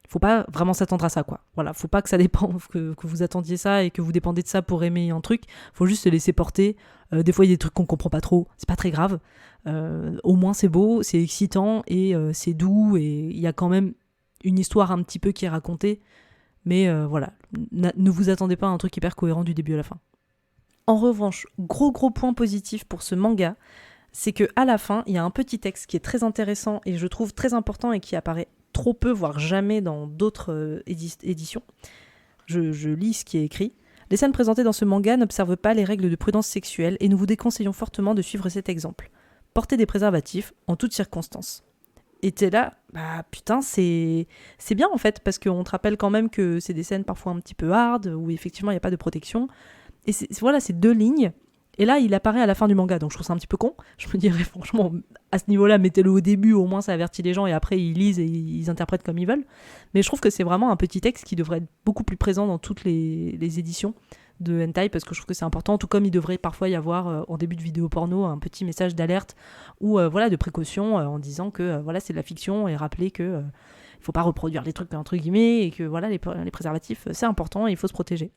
faut pas vraiment s'attendre à ça, quoi. Voilà, faut pas que ça dépende, que vous attendiez ça et que vous dépendez de ça pour aimer un truc, faut juste se laisser porter. Des fois il y a des trucs qu'on comprend pas trop, c'est pas très grave. Au moins c'est beau, c'est excitant et c'est doux, et il y a quand même une histoire un petit peu qui est racontée, mais voilà, ne vous attendez pas à un truc hyper cohérent du début à la fin. En revanche, gros point positif pour ce manga, c'est que à la fin, il y a un petit texte qui est très intéressant et je trouve très important et qui apparaît trop peu, voire jamais dans d'autres éditions. Je lis ce qui est écrit. Les scènes présentées dans ce manga n'observent pas les règles de prudence sexuelle et nous vous déconseillons fortement de suivre cet exemple. Portez des préservatifs en toutes circonstances. Et t'es là, bah putain, c'est bien en fait, parce qu'on te rappelle quand même que c'est des scènes parfois un petit peu hard, où effectivement il n'y a pas de protection. Et voilà, c'est 2 lignes. Et là, il apparaît à la fin du manga, donc je trouve ça un petit peu con. Je me dirais, franchement, à ce niveau-là, mettez-le au début, au moins ça avertit les gens, et après ils lisent et ils interprètent comme ils veulent. Mais je trouve que c'est vraiment un petit texte qui devrait être beaucoup plus présent dans toutes les éditions de hentai, parce que je trouve que c'est important, tout comme il devrait parfois y avoir en début de vidéo porno un petit message d'alerte ou voilà, de précaution en disant que voilà, c'est de la fiction, et rappeler que il faut pas reproduire les trucs entre guillemets, et que voilà, les préservatifs c'est important et il faut se protéger.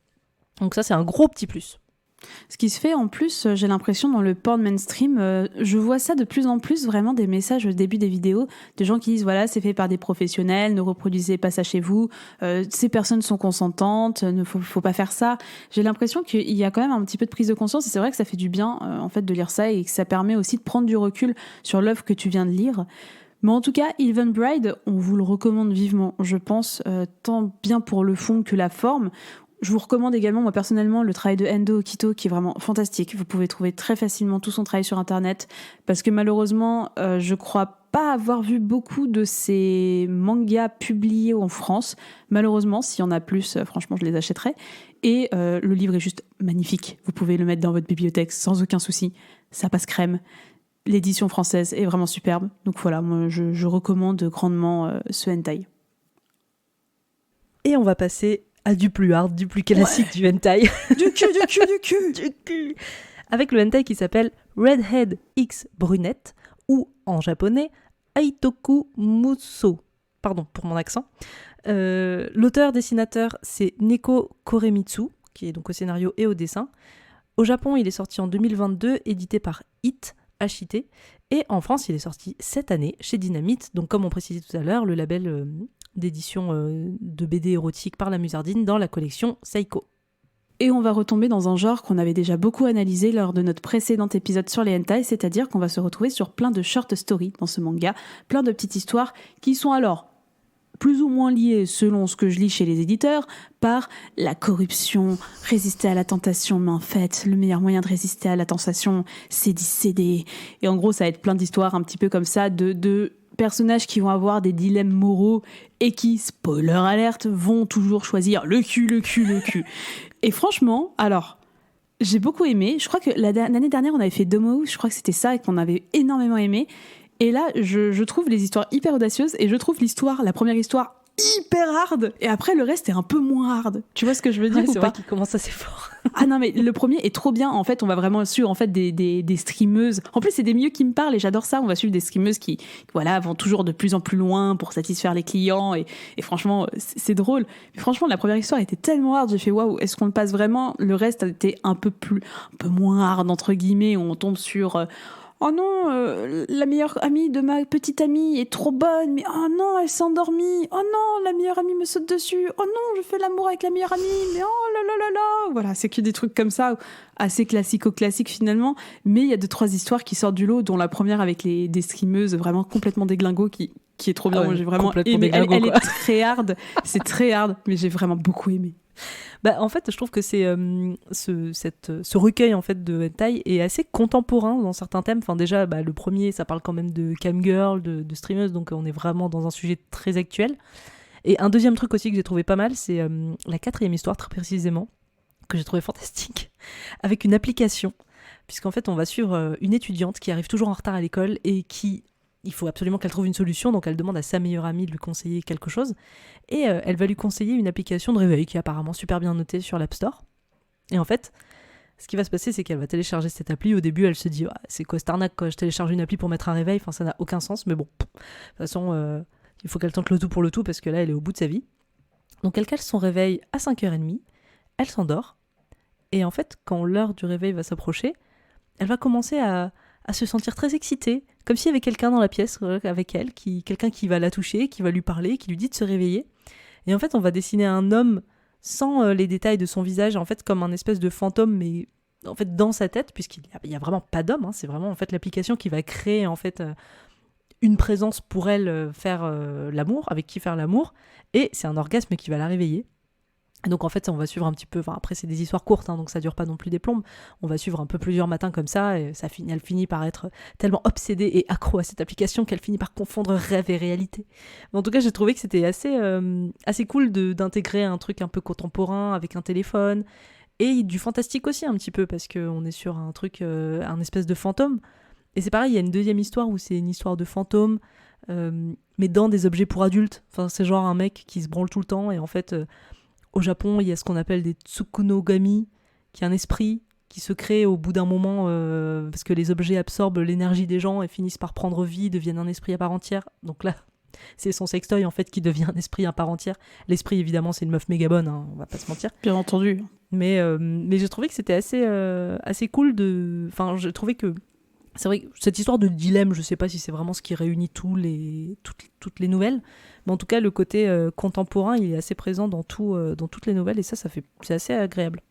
Donc ça, c'est un gros petit plus. Ce qui se fait en plus, j'ai l'impression dans le porn mainstream, je vois ça de plus en plus, vraiment des messages au début des vidéos de gens qui disent voilà, c'est fait par des professionnels, ne reproduisez pas ça chez vous, ces personnes sont consentantes, ne faut pas faire ça. J'ai l'impression qu'il y a quand même un petit peu de prise de conscience, et c'est vrai que ça fait du bien en fait de lire ça, et que ça permet aussi de prendre du recul sur l'œuvre que tu viens de lire. Mais en tout cas, Elven Bride, on vous le recommande vivement, je pense, tant bien pour le fond que la forme. Je vous recommande également, moi personnellement, le travail de Endo Okito, qui est vraiment fantastique. Vous pouvez trouver très facilement tout son travail sur Internet, parce que malheureusement, je crois pas avoir vu beaucoup de ces mangas publiés en France. Malheureusement, s'il y en a plus, franchement, je les achèterais. Et le livre est juste magnifique. Vous pouvez le mettre dans votre bibliothèque sans aucun souci. Ça passe crème. L'édition française est vraiment superbe. Donc voilà, moi, je recommande grandement ce hentai. Et on va passer à du plus hard, du plus classique, du hentai. Du cul. Avec le hentai qui s'appelle Redhead X Brunette, ou en japonais, Aitoku Muso. Pardon pour mon accent. L'auteur-dessinateur, c'est Neko Koremitsu, qui est donc au scénario et au dessin. Au Japon, il est sorti en 2022, édité par HIT, et en France, il est sorti cette année chez Dynamite, donc comme on précisait tout à l'heure, le label d'édition de BD érotique par la Musardine dans la collection Seiko. Et on va retomber dans un genre qu'on avait déjà beaucoup analysé lors de notre précédent épisode sur les hentai, c'est-à-dire qu'on va se retrouver sur plein de short stories dans ce manga, plein de petites histoires qui sont alors plus ou moins liées, selon ce que je lis chez les éditeurs, par la corruption, résister à la tentation, mais en fait, le meilleur moyen de résister à la tentation, c'est d'y céder. Et en gros, ça va être plein d'histoires un petit peu comme ça, de personnages qui vont avoir des dilemmes moraux et qui, spoiler alerte, vont toujours choisir le cul. Et franchement, alors, j'ai beaucoup aimé. Je crois que l'année dernière, on avait fait Domo, je crois que c'était ça, et qu'on avait énormément aimé. Et là, je trouve les histoires hyper audacieuses, et je trouve la première histoire, hyper hard, et après le reste est un peu moins hard. Tu vois ce que je veux dire, ou c'est pas? vrai qu'il commence assez fort. Ah non, mais le premier est trop bien. En fait, on va vraiment suivre en fait des streameuses. En plus, c'est des milieux qui me parlent et j'adore ça. On va suivre des streameuses qui voilà, vont toujours de plus en plus loin pour satisfaire les clients, et franchement, c'est drôle. Mais franchement, la première histoire était tellement hard, j'ai fait waouh, est-ce qu'on le passe vraiment? Le reste a été un peu moins hard entre guillemets, où on tombe sur oh non, la meilleure amie de ma petite amie est trop bonne, mais oh non, elle s'est endormie. Oh non, la meilleure amie me saute dessus. Oh non, je fais l'amour avec la meilleure amie, mais oh là là là là. Voilà, c'est que des trucs comme ça, assez classico-classiques finalement. Mais il y a 2-3 histoires qui sortent du lot, dont la première avec des streameuses vraiment complètement déglingos qui est trop bien. Ah ouais, moi, j'ai vraiment aimé. Elle est très hard, c'est très hard, mais j'ai vraiment beaucoup aimé. Bah, en fait, je trouve que c'est ce recueil en fait de hentai est assez contemporain dans certains thèmes. Enfin, déjà, le premier, ça parle quand même de camgirl, de streameuse, donc on est vraiment dans un sujet très actuel. Et un deuxième truc aussi que j'ai trouvé pas mal, c'est la 4e histoire très précisément, que j'ai trouvé fantastique, avec une application, puisqu'en fait on va suivre une étudiante qui arrive toujours en retard à l'école et il faut absolument qu'elle trouve une solution, donc elle demande à sa meilleure amie de lui conseiller quelque chose, et elle va lui conseiller une application de réveil qui est apparemment super bien notée sur l'App Store. Et en fait, ce qui va se passer, c'est qu'elle va télécharger cette appli. Au début, elle se dit c'est quoi cette arnaque, quoi, je télécharge une appli pour mettre un réveil, enfin ça n'a aucun sens, mais bon, de toute façon, il faut qu'elle tente le tout pour le tout, parce que là, elle est au bout de sa vie. Donc elle cale son réveil à 5h30, elle s'endort, et en fait, quand l'heure du réveil va s'approcher, elle va commencer à se sentir très excitée, comme s'il y avait quelqu'un dans la pièce avec elle, quelqu'un qui va la toucher, qui va lui parler, qui lui dit de se réveiller. Et en fait, on va dessiner un homme sans les détails de son visage, en fait, comme un espèce de fantôme, mais en fait dans sa tête, puisqu'il y a vraiment pas d'homme, hein, c'est vraiment en fait l'application qui va créer en fait une présence pour elle faire l'amour, avec qui faire l'amour, et c'est un orgasme qui va la réveiller. Et donc en fait on va suivre un petit peu, après c'est des histoires courtes, hein, donc ça dure pas non plus des plombes, on va suivre un peu plusieurs matins comme ça, et elle finit par être tellement obsédée et accro à cette application qu'elle finit par confondre rêve et réalité. Mais en tout cas j'ai trouvé que c'était assez cool d'intégrer un truc un peu contemporain avec un téléphone, et du fantastique aussi un petit peu, parce qu'on est sur un truc, un espèce de fantôme. Et c'est pareil, il y a une deuxième histoire où c'est une histoire de fantôme, mais dans des objets pour adultes. Enfin, c'est genre un mec qui se branle tout le temps, et en fait au Japon, il y a ce qu'on appelle des tsukunogami, qui est un esprit qui se crée au bout d'un moment, parce que les objets absorbent l'énergie des gens et finissent par prendre vie, deviennent un esprit à part entière. Donc là, c'est son sextoy en fait qui devient un esprit à part entière. L'esprit, évidemment, c'est une meuf méga bonne, hein, on va pas se mentir. Bien entendu. Mais j'ai trouvé que c'était assez cool de... Enfin, j'ai trouvé que... C'est vrai que cette histoire de dilemme, je sais pas si c'est vraiment ce qui réunit toutes les nouvelles, mais en tout cas le côté contemporain, il est assez présent dans toutes les nouvelles, et c'est assez agréable.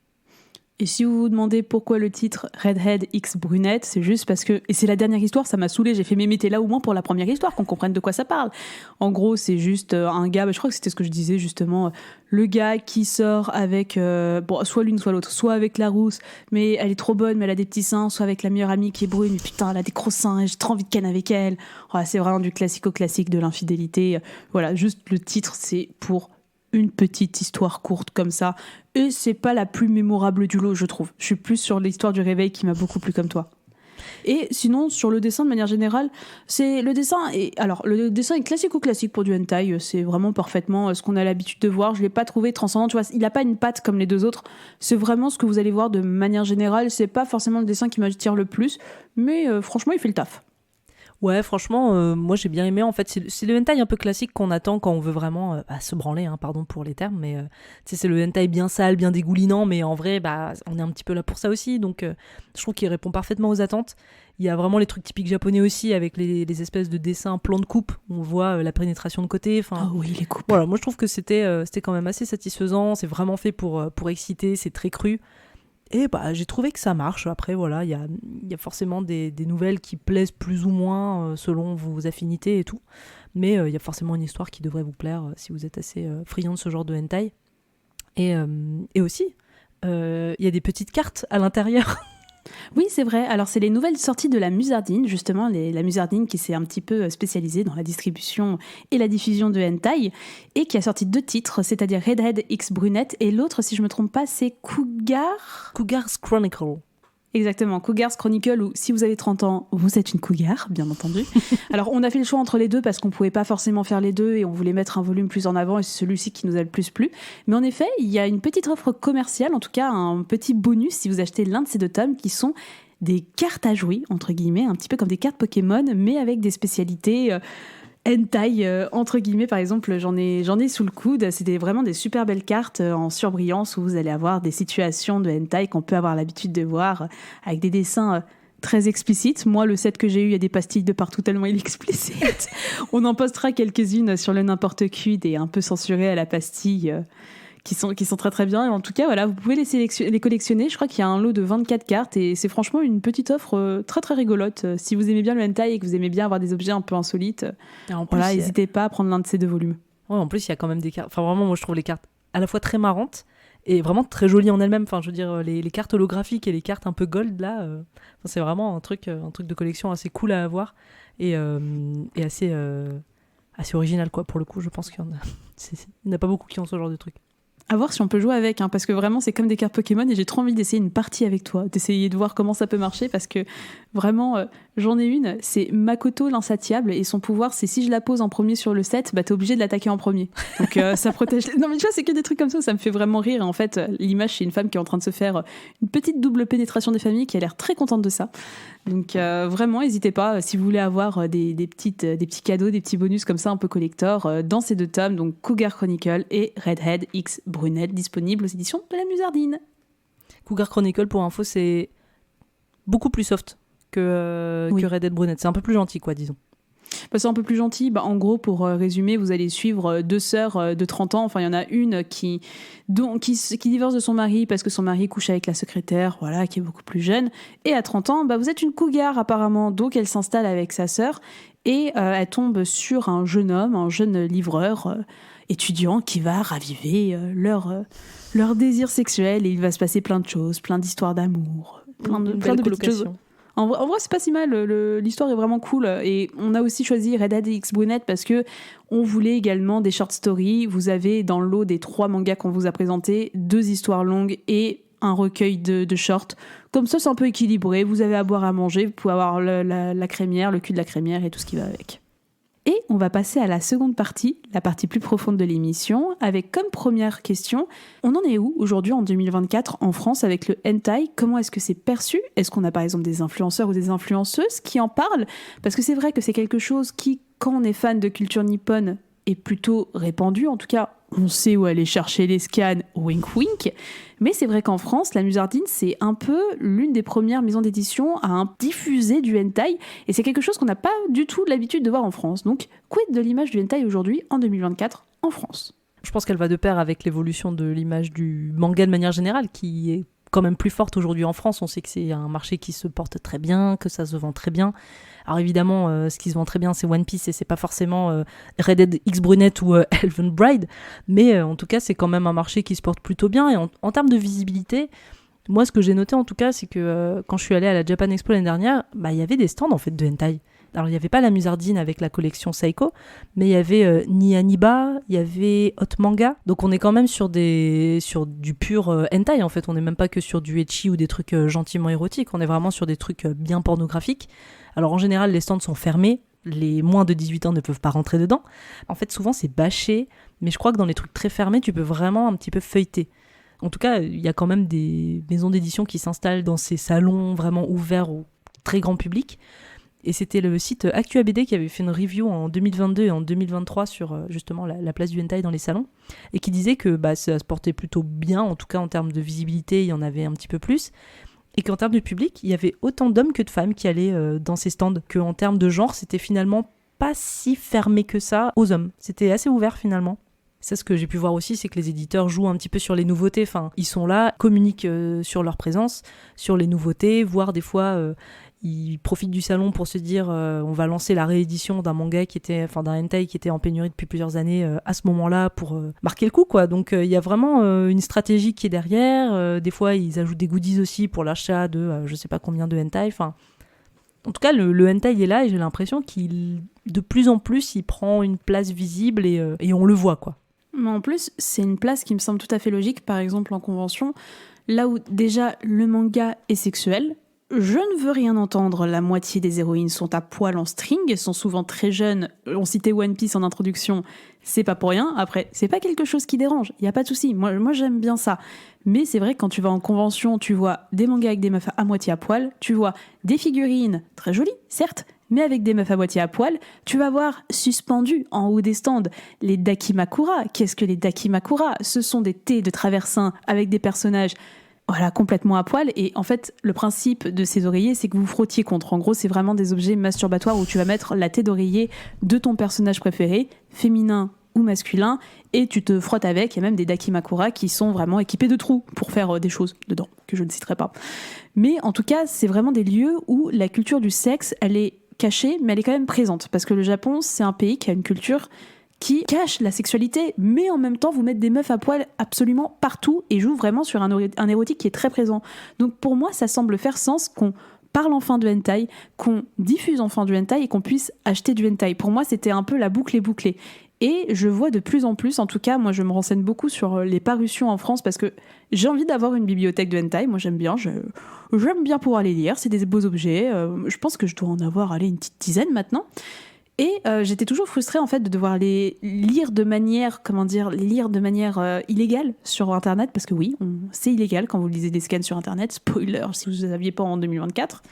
Et si vous vous demandez pourquoi le titre Redhead X Brunette, c'est juste parce que, et c'est la dernière histoire, ça m'a saoulée, j'ai fait mais mettez là au moins pour la première histoire, qu'on comprenne de quoi ça parle. En gros, c'est juste un gars, je crois que c'était ce que je disais justement, le gars qui sort avec, soit l'une soit l'autre, soit avec la rousse, mais elle est trop bonne, mais elle a des petits seins, soit avec la meilleure amie qui est brune, mais putain, elle a des gros seins, et j'ai trop envie de ken avec elle. Voilà, c'est vraiment du classico-classique de l'infidélité. Voilà, juste le titre, c'est pour une petite histoire courte comme ça, et c'est pas la plus mémorable du lot, je trouve. Je suis plus sur l'histoire du réveil qui m'a beaucoup plu comme toi. Et sinon, sur le dessin de manière générale, le dessin est classico-classique pour du hentai, c'est vraiment parfaitement ce qu'on a l'habitude de voir. Je l'ai pas trouvé transcendant, tu vois, il a pas une patte comme les deux autres, c'est vraiment ce que vous allez voir de manière générale. C'est pas forcément le dessin qui m'attire le plus, mais franchement il fait le taf. Ouais, franchement, moi j'ai bien aimé. En fait, c'est le hentai un peu classique qu'on attend quand on veut vraiment se branler, hein, pardon pour les termes, mais c'est le hentai bien sale, bien dégoulinant, mais en vrai, on est un petit peu là pour ça aussi, donc je trouve qu'il répond parfaitement aux attentes. Il y a vraiment les trucs typiques japonais aussi, avec les espèces de dessins plans de coupe, où on voit la pénétration de côté. Ah oui, les coupes. Voilà, moi je trouve que c'était quand même assez satisfaisant, c'est vraiment fait pour exciter, c'est très cru. Et j'ai trouvé que ça marche. Après, voilà, il y a forcément des nouvelles qui plaisent plus ou moins selon vos affinités et tout. Mais il y a forcément une histoire qui devrait vous plaire si vous êtes assez friand de ce genre de hentai. Et aussi, il y a des petites cartes à l'intérieur. Oui, c'est vrai. Alors, c'est les nouvelles sorties de la Musardine, justement, la Musardine qui s'est un petit peu spécialisée dans la distribution et la diffusion de hentai, et qui a sorti 2 titres, c'est-à-dire Redhead X Brunette, et l'autre, si je me trompe pas, c'est Cougar's Chronicle. Exactement, Cougar's Chronicle, ou si vous avez 30 ans, vous êtes une cougar, bien entendu. Alors, on a fait le choix entre les deux parce qu'on pouvait pas forcément faire les deux et on voulait mettre un volume plus en avant, et c'est celui-ci qui nous a le plus plu. Mais en effet, il y a une petite offre commerciale, en tout cas un petit bonus si vous achetez l'un de ces 2 tomes, qui sont des cartes à jouer, entre guillemets, un petit peu comme des cartes Pokémon, mais avec des spécialités hentai, entre guillemets. Par exemple, j'en ai sous le coude. C'est vraiment des super belles cartes en surbrillance, où vous allez avoir des situations de hentai qu'on peut avoir l'habitude de voir, avec des dessins très explicites. Moi, le set que j'ai eu, il y a des pastilles de partout tellement il est explicite. On en postera quelques-unes sur le n'importe qui, des un peu censurées à la pastille, qui sont très très bien. Et en tout cas, voilà, vous pouvez les collectionner. Je crois qu'il y a un lot de 24 cartes, et c'est franchement une petite offre très très rigolote. Si vous aimez bien le hentai et que vous aimez bien avoir des objets un peu insolites, n'hésitez pas à prendre l'un de ces 2 volumes. Ouais, en plus, il y a quand même des cartes. Enfin, vraiment, moi je trouve les cartes à la fois très marrantes et vraiment très jolies en elles-mêmes. Enfin, je veux dire, les cartes holographiques et les cartes un peu gold là, c'est vraiment un truc de collection assez cool à avoir, et assez assez original, quoi. Pour le coup, je pense qu'il y en a pas beaucoup qui ont ce genre de truc. À voir si on peut jouer avec, parce que vraiment c'est comme des cartes Pokémon et j'ai trop envie d'essayer une partie avec toi, d'essayer de voir comment ça peut marcher, parce que vraiment j'en ai une, c'est Makoto l'insatiable, et son pouvoir c'est si je la pose en premier sur le set, t'es obligé de l'attaquer en premier. Donc ça protège. Non mais tu vois, c'est que des trucs comme ça me fait vraiment rire. En fait, l'image c'est une femme qui est en train de se faire une petite double pénétration des familles, qui a l'air très contente de ça. Donc vraiment, n'hésitez pas, si vous voulez avoir des petits cadeaux, des petits bonus comme ça un peu collector, dans ces 2 tomes, donc Cougar Chronicle et Redhead X Brunette, disponibles aux éditions de la Musardine. Cougar Chronicle, pour info, c'est beaucoup plus soft que Redhead Brunette. C'est un peu plus gentil, quoi, disons. C'est un peu plus gentil. En gros, pour résumer, vous allez suivre 2 sœurs de 30 ans. Enfin, il y en a une qui divorce de son mari parce que son mari couche avec la secrétaire, voilà, qui est beaucoup plus jeune. Et à 30 ans, vous êtes une cougar apparemment. Donc, elle s'installe avec sa sœur et elle tombe sur un jeune homme, un jeune livreur étudiant qui va raviver leur désir sexuel. Et il va se passer plein de choses, plein d'histoires d'amour, plein de petites choses. En vrai, c'est pas si mal, l'histoire est vraiment cool. Et on a aussi choisi Redhead X Brunette parce que on voulait également des short stories. Vous avez dans le lot des 3 mangas qu'on vous a présentés 2 histoires longues et un recueil de shorts. Comme ça, c'est un peu équilibré. Vous avez à boire, à manger. Vous pouvez avoir la crémière, le cul de la crémière et tout ce qui va avec. Et on va passer à la seconde partie, la partie plus profonde de l'émission, avec comme première question, on en est où aujourd'hui en 2024 en France avec le hentai ? Comment est-ce que c'est perçu ? Est-ce qu'on a par exemple des influenceurs ou des influenceuses qui en parlent ? Parce que c'est vrai que c'est quelque chose qui, quand on est fan de culture nippone, est plutôt répandu. En tout cas, on sait où aller chercher les scans, wink wink. Mais c'est vrai qu'en France, la Musardine, c'est un peu l'une des premières maisons d'édition à diffuser du hentai. Et c'est quelque chose qu'on n'a pas du tout l'habitude de voir en France. Donc, quid de l'image du hentai aujourd'hui, en 2024, en France ? Je pense qu'elle va de pair avec l'évolution de l'image du manga de manière générale, qui est quand même plus forte aujourd'hui en France. On sait que c'est un marché qui se porte très bien, que ça se vend très bien. Alors évidemment, ce qui se vend très bien, c'est One Piece et c'est pas forcément Redhead X Brunette ou Elfen Bride, mais en tout cas, c'est quand même un marché qui se porte plutôt bien. Et en termes de visibilité, moi, ce que j'ai noté en tout cas, c'est que quand je suis allée à la Japan Expo l'année dernière, il y avait des stands en fait de hentai. Alors il n'y avait pas la Musardine avec la collection Seiko, mais il y avait Nianiba, il y avait Hot Manga. Donc on est quand même sur du pur hentai en fait. On n'est même pas que sur du ecchi ou des trucs gentiment érotiques. On est vraiment sur des trucs bien pornographiques. Alors en général, les stands sont fermés. Les moins de 18 ans ne peuvent pas rentrer dedans. En fait, souvent c'est bâché, mais je crois que dans les trucs très fermés, tu peux vraiment un petit peu feuilleter. En tout cas, il y a quand même des maisons d'édition qui s'installent dans ces salons vraiment ouverts au très grand public. Et c'était le site ActuABD qui avait fait une review en 2022 et en 2023 sur justement la place du hentai dans les salons, et qui disait que ça se portait plutôt bien, en tout cas en termes de visibilité, il y en avait un petit peu plus, et qu'en termes de public, il y avait autant d'hommes que de femmes qui allaient dans ces stands, qu'en termes de genre, c'était finalement pas si fermé que ça aux hommes. C'était assez ouvert finalement. Ça, ce que j'ai pu voir aussi, c'est que les éditeurs jouent un petit peu sur les nouveautés. Enfin, ils sont là, communiquent sur leur présence, sur les nouveautés, voire des fois... ils profitent du salon pour se dire on va lancer la réédition d'un manga d'un hentai qui était en pénurie depuis plusieurs années à ce moment-là pour marquer le coup, quoi. Donc il y a vraiment une stratégie qui est derrière. Des fois ils ajoutent des goodies aussi pour l'achat de je sais pas combien de hentai. Enfin, en tout cas le hentai est là et j'ai l'impression qu'il de plus en plus il prend une place visible et on le voit, quoi. Mais en plus c'est une place qui me semble tout à fait logique. Par exemple en convention, là où déjà le manga est sexuel. Je ne veux rien entendre, la moitié des héroïnes sont à poil en string, sont souvent très jeunes, on citait One Piece en introduction, c'est pas pour rien, après c'est pas quelque chose qui dérange, y a pas de souci, moi j'aime bien ça. Mais c'est vrai que quand tu vas en convention, tu vois des mangas avec des meufs à moitié à poil, tu vois des figurines très jolies, certes, mais avec des meufs à moitié à poil, tu vas voir suspendus en haut des stands les dakimakura. Qu'est-ce que les dakimakura ? Ce sont des thés de traversins avec des personnages complètement à poil. Et en fait, le principe de ces oreillers, c'est que vous frottiez contre. En gros, c'est vraiment des objets masturbatoires où tu vas mettre la tête d'oreiller de ton personnage préféré, féminin ou masculin, et tu te frottes avec. Il y a même des dakimakura qui sont vraiment équipés de trous pour faire des choses dedans, que je ne citerai pas. Mais en tout cas, c'est vraiment des lieux où la culture du sexe, elle est cachée, mais elle est quand même présente. Parce que le Japon, c'est un pays qui a une culture qui cache la sexualité, mais en même temps vous mettent des meufs à poil absolument partout et joue vraiment sur un érotique qui est très présent. Donc pour moi, ça semble faire sens qu'on parle enfin de hentai, qu'on diffuse enfin du hentai et qu'on puisse acheter du hentai. Pour moi, c'était un peu la boucle est bouclée. Et je vois de plus en plus, en tout cas, moi je me renseigne beaucoup sur les parutions en France parce que j'ai envie d'avoir une bibliothèque de hentai. Moi j'aime bien pouvoir les lire, c'est des beaux objets. Je pense que je dois en avoir une petite dizaine maintenant. Et j'étais toujours frustrée en fait de devoir les lire de manière, illégale sur Internet, parce que oui, c'est illégal quand vous lisez des scans sur Internet, spoiler si vous ne les aviez pas en 2024.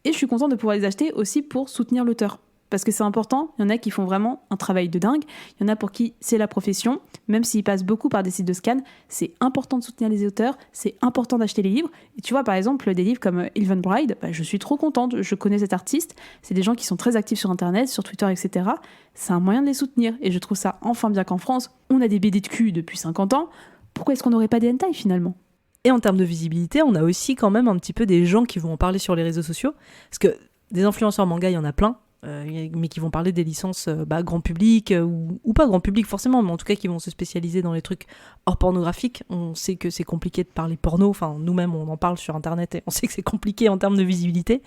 Et je suis contente de pouvoir les acheter aussi pour soutenir l'auteur. Parce que c'est important, il y en a qui font vraiment un travail de dingue, il y en a pour qui c'est la profession, même s'ils passent beaucoup par des sites de scan, c'est important de soutenir les auteurs, c'est important d'acheter les livres. Et tu vois, par exemple, des livres comme Elven Bride, je suis trop contente, je connais cet artiste, c'est des gens qui sont très actifs sur Internet, sur Twitter, etc. C'est un moyen de les soutenir, et je trouve ça enfin bien qu'en France, on a des BD de cul depuis 50 ans, pourquoi est-ce qu'on n'aurait pas des hentai finalement ? Et en termes de visibilité, on a aussi quand même un petit peu des gens qui vont en parler sur les réseaux sociaux, parce que des influenceurs manga, il y en a plein, mais qui vont parler des licences grand public ou pas grand public forcément, mais en tout cas qui vont se spécialiser dans les trucs hors pornographiques. On sait que c'est compliqué de parler porno, enfin nous-mêmes on en parle sur internet et on sait que c'est compliqué en termes de visibilité.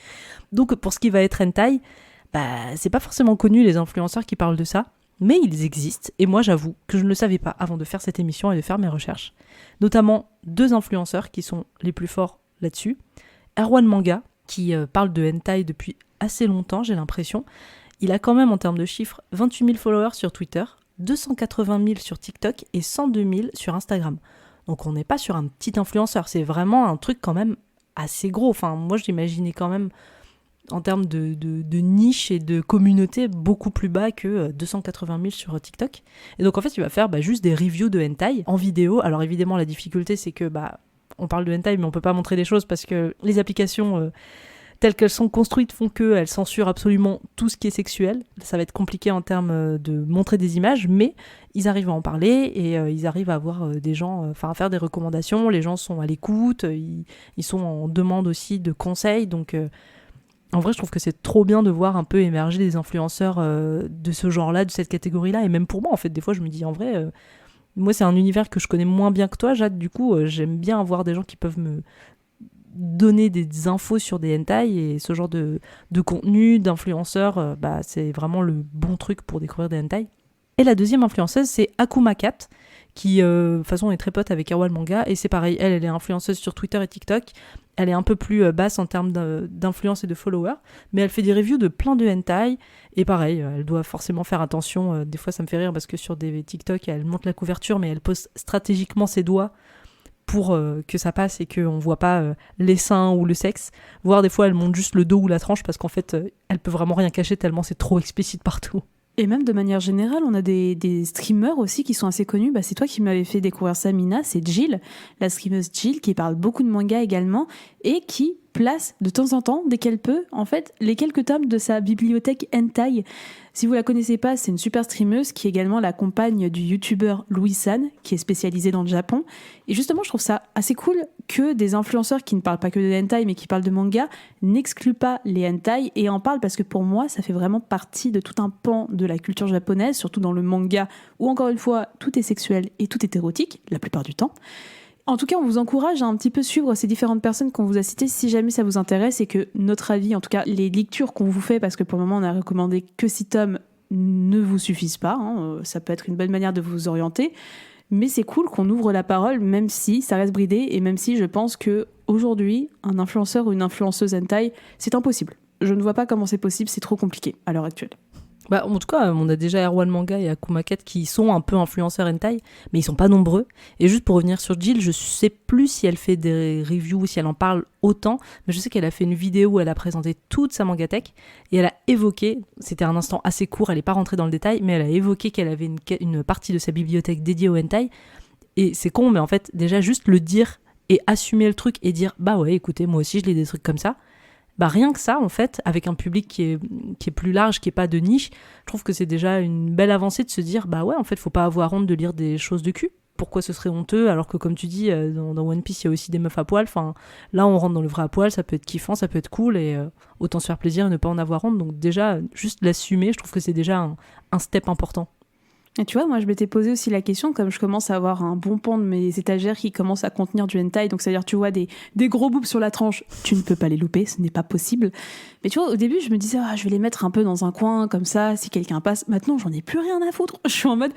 Donc pour ce qui va être hentai, c'est pas forcément connu les influenceurs qui parlent de ça, mais ils existent et moi j'avoue que je ne le savais pas avant de faire cette émission et de faire mes recherches. Notamment 2 influenceurs qui sont les plus forts là-dessus. Erwan Manga, qui parle de hentai depuis assez longtemps, j'ai l'impression. Il a quand même, en termes de chiffres, 28 000 followers sur Twitter, 280 000 sur TikTok et 102 000 sur Instagram. Donc on n'est pas sur un petit influenceur, c'est vraiment un truc quand même assez gros. Enfin, moi je l'imaginais quand même, en termes de niche et de communauté, beaucoup plus bas que 280 000 sur TikTok. Et donc en fait, il va faire juste des reviews de hentai en vidéo. Alors évidemment, la difficulté, c'est que on parle de hentai, mais on peut pas montrer des choses parce que les applications telles qu'elles sont construites font qu'elles censurent absolument tout ce qui est sexuel. Ça va être compliqué en termes de montrer des images, mais ils arrivent à en parler et ils arrivent à avoir des gens, à faire des recommandations. Les gens sont à l'écoute, ils sont en demande aussi de conseils. Donc en vrai, je trouve que c'est trop bien de voir un peu émerger des influenceurs de ce genre-là, de cette catégorie-là. Et même pour moi, en fait, des fois, je me dis en vrai... moi, c'est un univers que je connais moins bien que toi, Jade. Du coup, j'aime bien avoir des gens qui peuvent me donner des infos sur des hentai et ce genre de contenu, d'influenceurs, c'est vraiment le bon truc pour découvrir des hentai. Et la deuxième influenceuse, c'est Akuma Cat, qui, de toute façon, est très pote avec Erwan Manga. Et c'est pareil, elle est influenceuse sur Twitter et TikTok. Elle est un peu plus basse en termes d'influence et de followers, mais elle fait des reviews de plein de hentai. Et pareil, elle doit forcément faire attention. Des fois, ça me fait rire parce que sur des TikTok, elle monte la couverture, mais elle pose stratégiquement ses doigts pour que ça passe et qu'on voit pas les seins ou le sexe. Voire des fois, elle monte juste le dos ou la tranche parce qu'en fait, elle peut vraiment rien cacher tellement c'est trop explicite partout. Et même de manière générale, on a des streamers aussi qui sont assez connus. C'est toi qui m'avais fait découvrir ça, Mina, c'est Jill, la streameuse Jill, qui parle beaucoup de manga également, et qui place de temps en temps, dès qu'elle peut, en fait, les quelques tomes de sa bibliothèque hentai. Si vous la connaissez pas, c'est une super streameuse qui est également la compagne du youtubeur Louis San, qui est spécialisé dans le Japon. Et justement, je trouve ça assez cool que des influenceurs qui ne parlent pas que de hentai, mais qui parlent de manga, n'excluent pas les hentai et en parlent parce que pour moi, ça fait vraiment partie de tout un pan de la culture japonaise, surtout dans le manga, où encore une fois, tout est sexuel et tout est érotique, la plupart du temps. En tout cas, on vous encourage à un petit peu suivre ces différentes personnes qu'on vous a citées si jamais ça vous intéresse et que notre avis, en tout cas les lectures qu'on vous fait, parce que pour le moment on a recommandé que 6 tomes, ne vous suffisent pas. Ça peut être une bonne manière de vous orienter. Mais c'est cool qu'on ouvre la parole, même si ça reste bridé et même si je pense qu'aujourd'hui, un influenceur ou une influenceuse hentai, c'est impossible. Je ne vois pas comment c'est possible, c'est trop compliqué à l'heure actuelle. En tout cas, on a déjà Erwan Manga et Akuma Cat qui sont un peu influenceurs hentai, mais ils sont pas nombreux. Et juste pour revenir sur Jill, je sais plus si elle fait des reviews ou si elle en parle autant, mais je sais qu'elle a fait une vidéo où elle a présenté toute sa mangatech et elle a évoqué, c'était un instant assez court, elle est pas rentrée dans le détail, mais elle a évoqué qu'elle avait une partie de sa bibliothèque dédiée au hentai. Et c'est con, mais en fait, déjà juste le dire et assumer le truc et dire ouais, écoutez, moi aussi je lis des trucs comme ça. Rien que ça, en fait, avec un public qui est plus large, qui est pas de niche, je trouve que c'est déjà une belle avancée de se dire, ouais, en fait, faut pas avoir honte de lire des choses de cul. Pourquoi ce serait honteux, alors que comme tu dis, dans One Piece, il y a aussi des meufs à poil. Enfin, là, on rentre dans le vrai à poil, ça peut être kiffant, ça peut être cool, et autant se faire plaisir et ne pas en avoir honte. Donc déjà, juste l'assumer, je trouve que c'est déjà un step important. Et tu vois, moi je m'étais posé aussi la question, comme je commence à avoir un bon pan de mes étagères qui commencent à contenir du hentai, donc c'est-à-dire tu vois des gros boobs sur la tranche, tu ne peux pas les louper, ce n'est pas possible. Mais tu vois, au début je me disais, je vais les mettre un peu dans un coin, comme ça, si quelqu'un passe. Maintenant j'en ai plus rien à foutre, je suis en mode...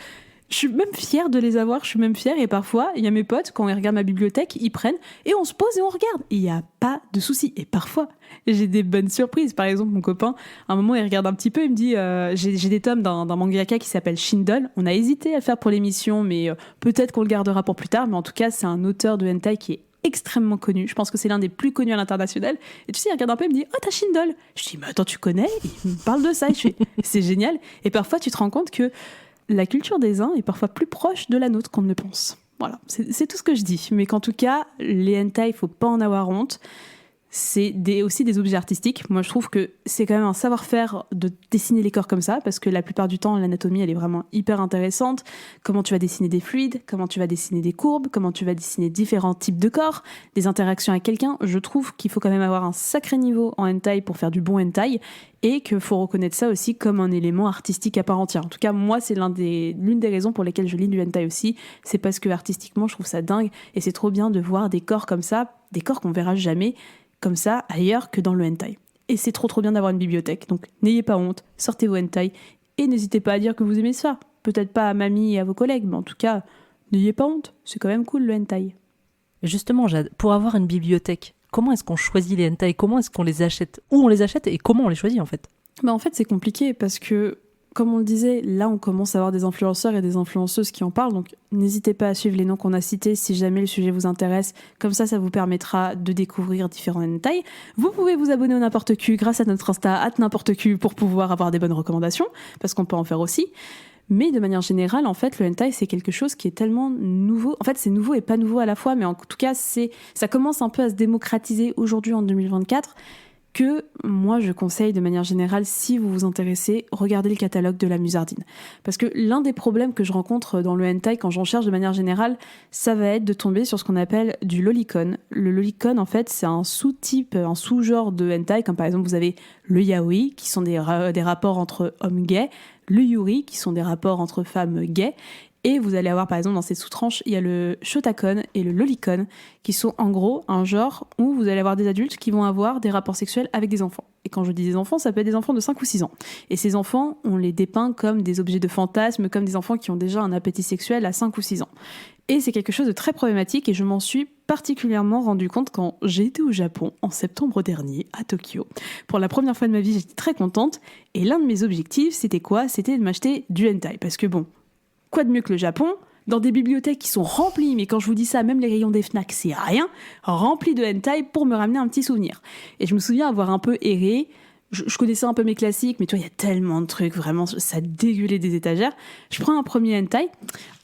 Je suis même fière de les avoir, je suis même fière, et parfois, il y a mes potes, quand ils regardent ma bibliothèque, ils prennent, et on se pose et on regarde. Il n'y a pas de souci. Et parfois, j'ai des bonnes surprises. Par exemple, mon copain, à un moment, il regarde un petit peu, il me dit, j'ai des tomes d'un mangaka qui s'appelle Shindle. On a hésité à le faire pour l'émission, mais peut-être qu'on le gardera pour plus tard. Mais en tout cas, c'est un auteur de hentai qui est extrêmement connu. Je pense que c'est l'un des plus connus à l'international. Et tu sais, il regarde un peu, il me dit, t'as Shindle. Je dis, mais attends, tu connais? Il me parle de ça. Et je fais, c'est génial. Et parfois, tu te rends compte que la culture des uns est parfois plus proche de la nôtre qu'on ne le pense. Voilà, c'est tout ce que je dis. Mais qu'en tout cas, les hentai, il ne faut pas en avoir honte. C'est aussi des objets artistiques. Moi, je trouve que c'est quand même un savoir-faire de dessiner les corps comme ça, parce que la plupart du temps, l'anatomie, elle est vraiment hyper intéressante. Comment tu vas dessiner des fluides, comment tu vas dessiner des courbes, comment tu vas dessiner différents types de corps, des interactions avec quelqu'un. Je trouve qu'il faut quand même avoir un sacré niveau en hentai pour faire du bon hentai, et qu'il faut reconnaître ça aussi comme un élément artistique à part entière. En tout cas, moi, c'est l'une des raisons pour lesquelles je lis du hentai aussi. C'est parce que artistiquement, je trouve ça dingue, et c'est trop bien de voir des corps comme ça, des corps qu'on verra jamais comme ça ailleurs que dans le hentai. Et c'est trop bien d'avoir une bibliothèque. Donc n'ayez pas honte, sortez vos hentai et n'hésitez pas à dire que vous aimez ça. Peut-être pas à mamie et à vos collègues, mais en tout cas, n'ayez pas honte. C'est quand même cool le hentai. Justement, Jade, pour avoir une bibliothèque, comment est-ce qu'on choisit les hentai? Comment est-ce qu'on les achète? Où on les achète et comment on les choisit en fait? En fait, c'est compliqué parce que, comme on le disait, là on commence à avoir des influenceurs et des influenceuses qui en parlent, donc n'hésitez pas à suivre les noms qu'on a cités si jamais le sujet vous intéresse, comme ça vous permettra de découvrir différents hentai. Vous pouvez vous abonner au N'importe Q grâce à notre Insta @n'importe-q pour pouvoir avoir des bonnes recommandations, parce qu'on peut en faire aussi. Mais de manière générale, en fait, le hentai, c'est quelque chose qui est tellement nouveau. En fait, c'est nouveau et pas nouveau à la fois, mais en tout cas, ça commence un peu à se démocratiser aujourd'hui en 2024, que moi je conseille de manière générale, si vous vous intéressez, regardez le catalogue de la Musardine. Parce que l'un des problèmes que je rencontre dans le hentai quand j'en cherche de manière générale, ça va être de tomber sur ce qu'on appelle du lolicon. Le lolicon, en fait, c'est un sous-type, un sous-genre de hentai, comme par exemple vous avez le yaoi, qui sont des rapports entre hommes gays, le yuri, qui sont des rapports entre femmes gays, et vous allez avoir par exemple dans ces sous-tranches, il y a le shotacon et le lolicon, qui sont en gros un genre où vous allez avoir des adultes qui vont avoir des rapports sexuels avec des enfants. Et quand je dis des enfants, ça peut être des enfants de 5 ou 6 ans. Et ces enfants, on les dépeint comme des objets de fantasme, comme des enfants qui ont déjà un appétit sexuel à 5 ou 6 ans. Et c'est quelque chose de très problématique, et je m'en suis particulièrement rendu compte quand j'ai été au Japon en septembre dernier, à Tokyo. Pour la première fois de ma vie, j'étais très contente, et l'un de mes objectifs, c'était quoi? C'était de m'acheter du hentai. Parce que bon, quoi de mieux que le Japon, dans des bibliothèques qui sont remplies, mais quand je vous dis ça, même les rayons des Fnac, c'est rien, remplis de hentai pour me ramener un petit souvenir. Et je me souviens avoir un peu erré, je connaissais un peu mes classiques, mais tu vois, il y a tellement de trucs, vraiment, ça dégueulait des étagères. Je prends un premier hentai,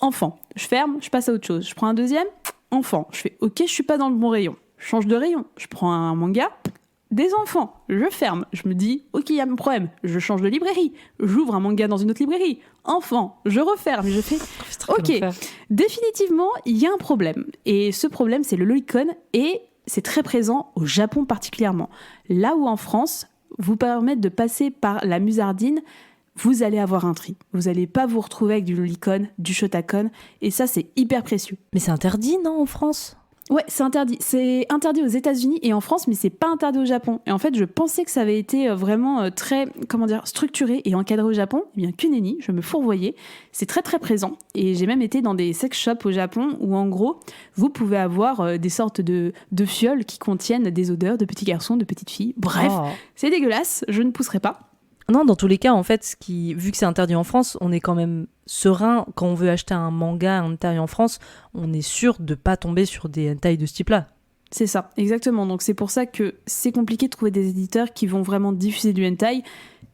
enfant, je ferme, je passe à autre chose. Je prends un deuxième, enfant, je fais ok, je suis pas dans le bon rayon, je change de rayon, je prends un manga, des enfants, je ferme, je me dis ok, il y a un problème, je change de librairie, j'ouvre un manga dans une autre librairie, enfant, je referme, je fais ok, définitivement il y a un problème, et ce problème c'est le lolicon, et c'est très présent au Japon particulièrement, là où en France vous permettre de passer par la Musardine, vous allez avoir un tri. Vous n'allez pas vous retrouver avec du lolicon, du shotacon, et ça c'est hyper précieux. Mais c'est interdit, non, en France ? Ouais, c'est interdit. C'est interdit aux États-Unis et en France, mais c'est pas interdit au Japon. Et en fait, je pensais que ça avait été vraiment très, structuré et encadré au Japon. Eh bien, que nenni, je me fourvoyais. C'est très très présent. Et j'ai même été dans des sex shops au Japon où, en gros, vous pouvez avoir des sortes de fioles qui contiennent des odeurs de petits garçons, de petites filles. Bref, c'est dégueulasse. Je ne pousserai pas. Non, dans tous les cas, en fait, vu que c'est interdit en France, on est quand même serein. Quand on veut acheter un manga, un hentai en France, on est sûr de pas tomber sur des hentai de ce type-là. C'est ça, exactement. Donc c'est pour ça que c'est compliqué de trouver des éditeurs qui vont vraiment diffuser du hentai.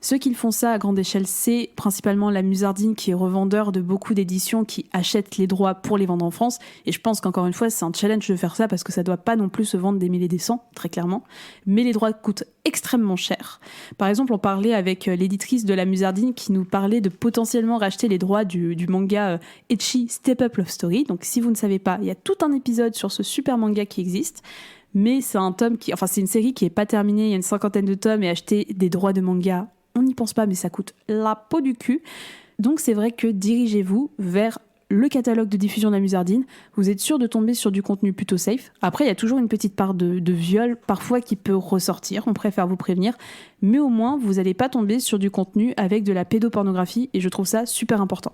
Ceux qui font ça à grande échelle, c'est principalement la Musardine qui est revendeur de beaucoup d'éditions qui achètent les droits pour les vendre en France. Et je pense qu'encore une fois, c'est un challenge de faire ça parce que ça doit pas non plus se vendre des milliers et des cents, très clairement. Mais les droits coûtent extrêmement cher. Par exemple, on parlait avec l'éditrice de la Musardine qui nous parlait de potentiellement racheter les droits du manga ecchi Step Up Love Story. Donc si vous ne savez pas, il y a tout un épisode sur ce super manga qui existe. Mais c'est c'est une série qui est pas terminée, il y a une 50aine de tomes et acheter des droits de manga, on n'y pense pas, mais ça coûte la peau du cul. Donc c'est vrai que dirigez-vous vers le catalogue de diffusion de la Musardine, vous êtes sûr de tomber sur du contenu plutôt safe. Après, il y a toujours une petite part de viol, parfois qui peut ressortir, on préfère vous prévenir, mais au moins, vous n'allez pas tomber sur du contenu avec de la pédopornographie, et je trouve ça super important.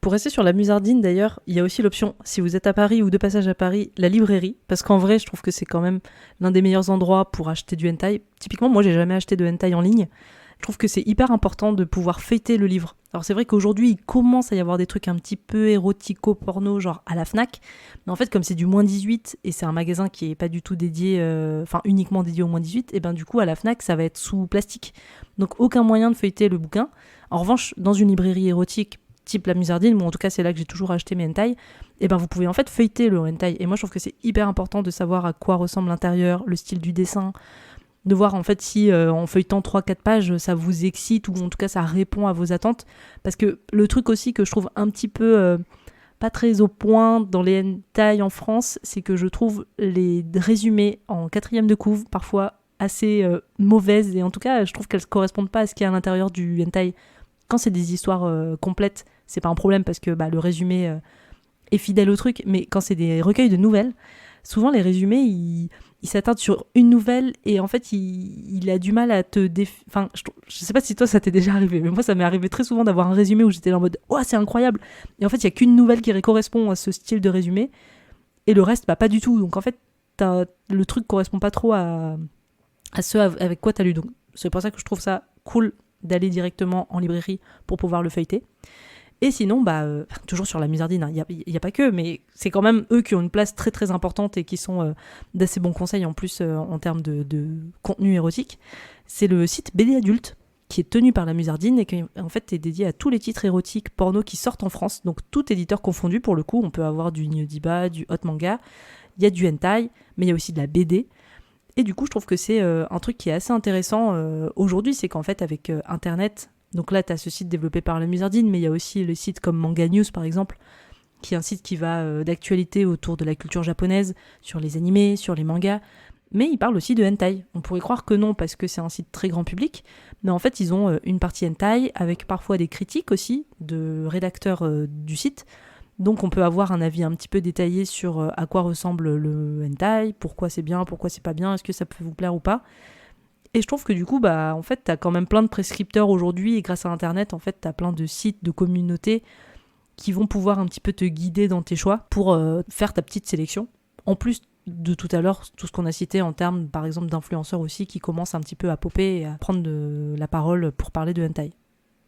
Pour rester sur la Musardine, d'ailleurs, il y a aussi l'option, si vous êtes à Paris ou de passage à Paris, la librairie, parce qu'en vrai, je trouve que c'est quand même l'un des meilleurs endroits pour acheter du hentai. Typiquement, moi, j'ai jamais acheté de hentai en ligne. Je trouve que c'est hyper important de pouvoir feuilleter le livre. Alors c'est vrai qu'aujourd'hui, il commence à y avoir des trucs un petit peu érotico-porno, genre à la Fnac. Mais en fait, comme c'est du moins 18, et c'est un magasin qui est pas du tout dédié, uniquement dédié au moins 18, et ben du coup, à la Fnac, ça va être sous plastique. Donc aucun moyen de feuilleter le bouquin. En revanche, dans une librairie érotique, type la Musardine, ou en tout cas c'est là que j'ai toujours acheté mes hentai, et ben vous pouvez en fait feuilleter le hentai. Et moi, je trouve que c'est hyper important de savoir à quoi ressemble l'intérieur, le style du dessin, de voir en fait si en feuilletant 3-4 pages ça vous excite ou en tout cas ça répond à vos attentes, parce que le truc aussi que je trouve un petit peu pas très au point dans les hentai en France, c'est que je trouve les résumés en 4e de couve parfois assez mauvaises, et en tout cas je trouve qu'elles ne correspondent pas à ce qu'il y a à l'intérieur du hentai. Quand c'est des histoires complètes, c'est pas un problème parce que le résumé est fidèle au truc, mais quand c'est des recueils de nouvelles, souvent les résumés ils s'attardent sur une nouvelle et en fait il a du mal à te enfin je sais pas si toi ça t'est déjà arrivé, mais moi ça m'est arrivé très souvent d'avoir un résumé où j'étais là en mode oh c'est incroyable, et en fait il y a qu'une nouvelle qui correspond à ce style de résumé et le reste pas du tout, donc en fait le truc correspond pas trop à ce avec quoi t'as lu, donc c'est pour ça que je trouve ça cool d'aller directement en librairie pour pouvoir le feuilleter. Et sinon, toujours sur la Musardine, il y a pas que, mais c'est quand même eux qui ont une place très très importante et qui sont d'assez bons conseils en plus en termes de contenu érotique. C'est le site BD Adulte qui est tenu par la Musardine et qui en fait est dédié à tous les titres érotiques porno qui sortent en France, donc tout éditeur confondu pour le coup. On peut avoir du Nyodiba, du hot manga, il y a du hentai, mais il y a aussi de la BD. Et du coup, je trouve que c'est un truc qui est assez intéressant aujourd'hui, c'est qu'en fait avec Internet, donc là, tu as ce site développé par la Musardine, mais il y a aussi le site comme Manga News, par exemple, qui est un site qui va d'actualité autour de la culture japonaise, sur les animés, sur les mangas, mais il parle aussi de hentai. On pourrait croire que non, parce que c'est un site très grand public, mais en fait, ils ont une partie hentai, avec parfois des critiques aussi, de rédacteurs du site, donc on peut avoir un avis un petit peu détaillé sur à quoi ressemble le hentai, pourquoi c'est bien, pourquoi c'est pas bien, est-ce que ça peut vous plaire ou pas. Et je trouve que du coup, en fait, t'as quand même plein de prescripteurs aujourd'hui, et grâce à Internet, en fait, t'as plein de sites, de communautés qui vont pouvoir un petit peu te guider dans tes choix pour faire ta petite sélection. En plus de tout à l'heure, tout ce qu'on a cité en termes, par exemple, d'influenceurs aussi qui commencent un petit peu à popper et à prendre la parole pour parler de hentai.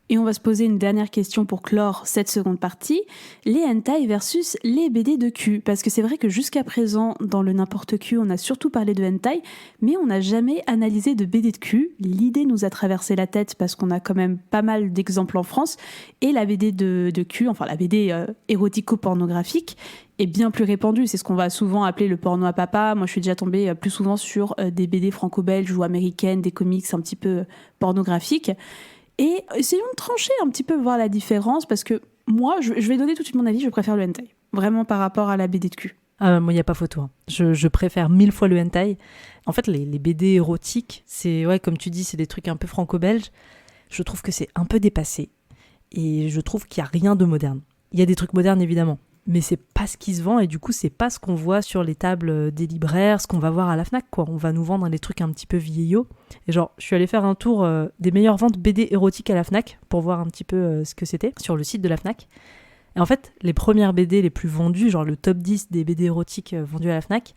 Et on va se poser une dernière question pour clore cette seconde partie, les hentai versus les BD de cul. Parce que c'est vrai que jusqu'à présent, dans le n'importe cul, on a surtout parlé de hentai, mais on n'a jamais analysé de BD de cul. L'idée nous a traversé la tête parce qu'on a quand même pas mal d'exemples en France, et la BD de cul, enfin la BD érotico-pornographique, est bien plus répandue. C'est ce qu'on va souvent appeler le porno à papa. Moi, je suis déjà tombée plus souvent sur des BD franco-belges ou américaines, des comics un petit peu pornographiques. Et essayons de trancher un petit peu, voir la différence, parce que moi, je vais donner tout de suite mon avis, je préfère le hentai, vraiment par rapport à la BD de cul. Moi, il n'y a pas photo. Hein. Je préfère 1000 fois le hentai. En fait, les BD érotiques, c'est, ouais, comme tu dis, c'est des trucs un peu franco-belges. Je trouve que c'est un peu dépassé. Et je trouve qu'il n'y a rien de moderne. Il y a des trucs modernes, évidemment, mais c'est pas ce qui se vend, et du coup, c'est pas ce qu'on voit sur les tables des libraires, ce qu'on va voir à la Fnac, quoi. On va nous vendre des trucs un petit peu vieillots. Et genre, je suis allée faire un tour des meilleures ventes BD érotiques à la Fnac pour voir un petit peu ce que c'était sur le site de la Fnac. Et en fait, les premières BD les plus vendues, genre le top 10 des BD érotiques vendues à la Fnac,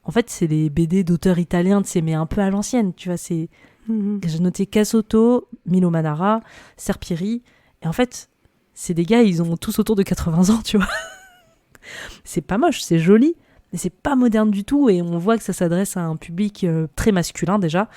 en fait, c'est les BD d'auteurs italiens, mais un peu à l'ancienne, tu vois. C'est... J'ai noté Casotto, Milo Manara, Serpieri, et en fait, c'est des gars, ils ont tous autour de 80 ans, tu vois. C'est pas moche, c'est joli, mais c'est pas moderne du tout, et on voit que ça s'adresse à un public très masculin déjà,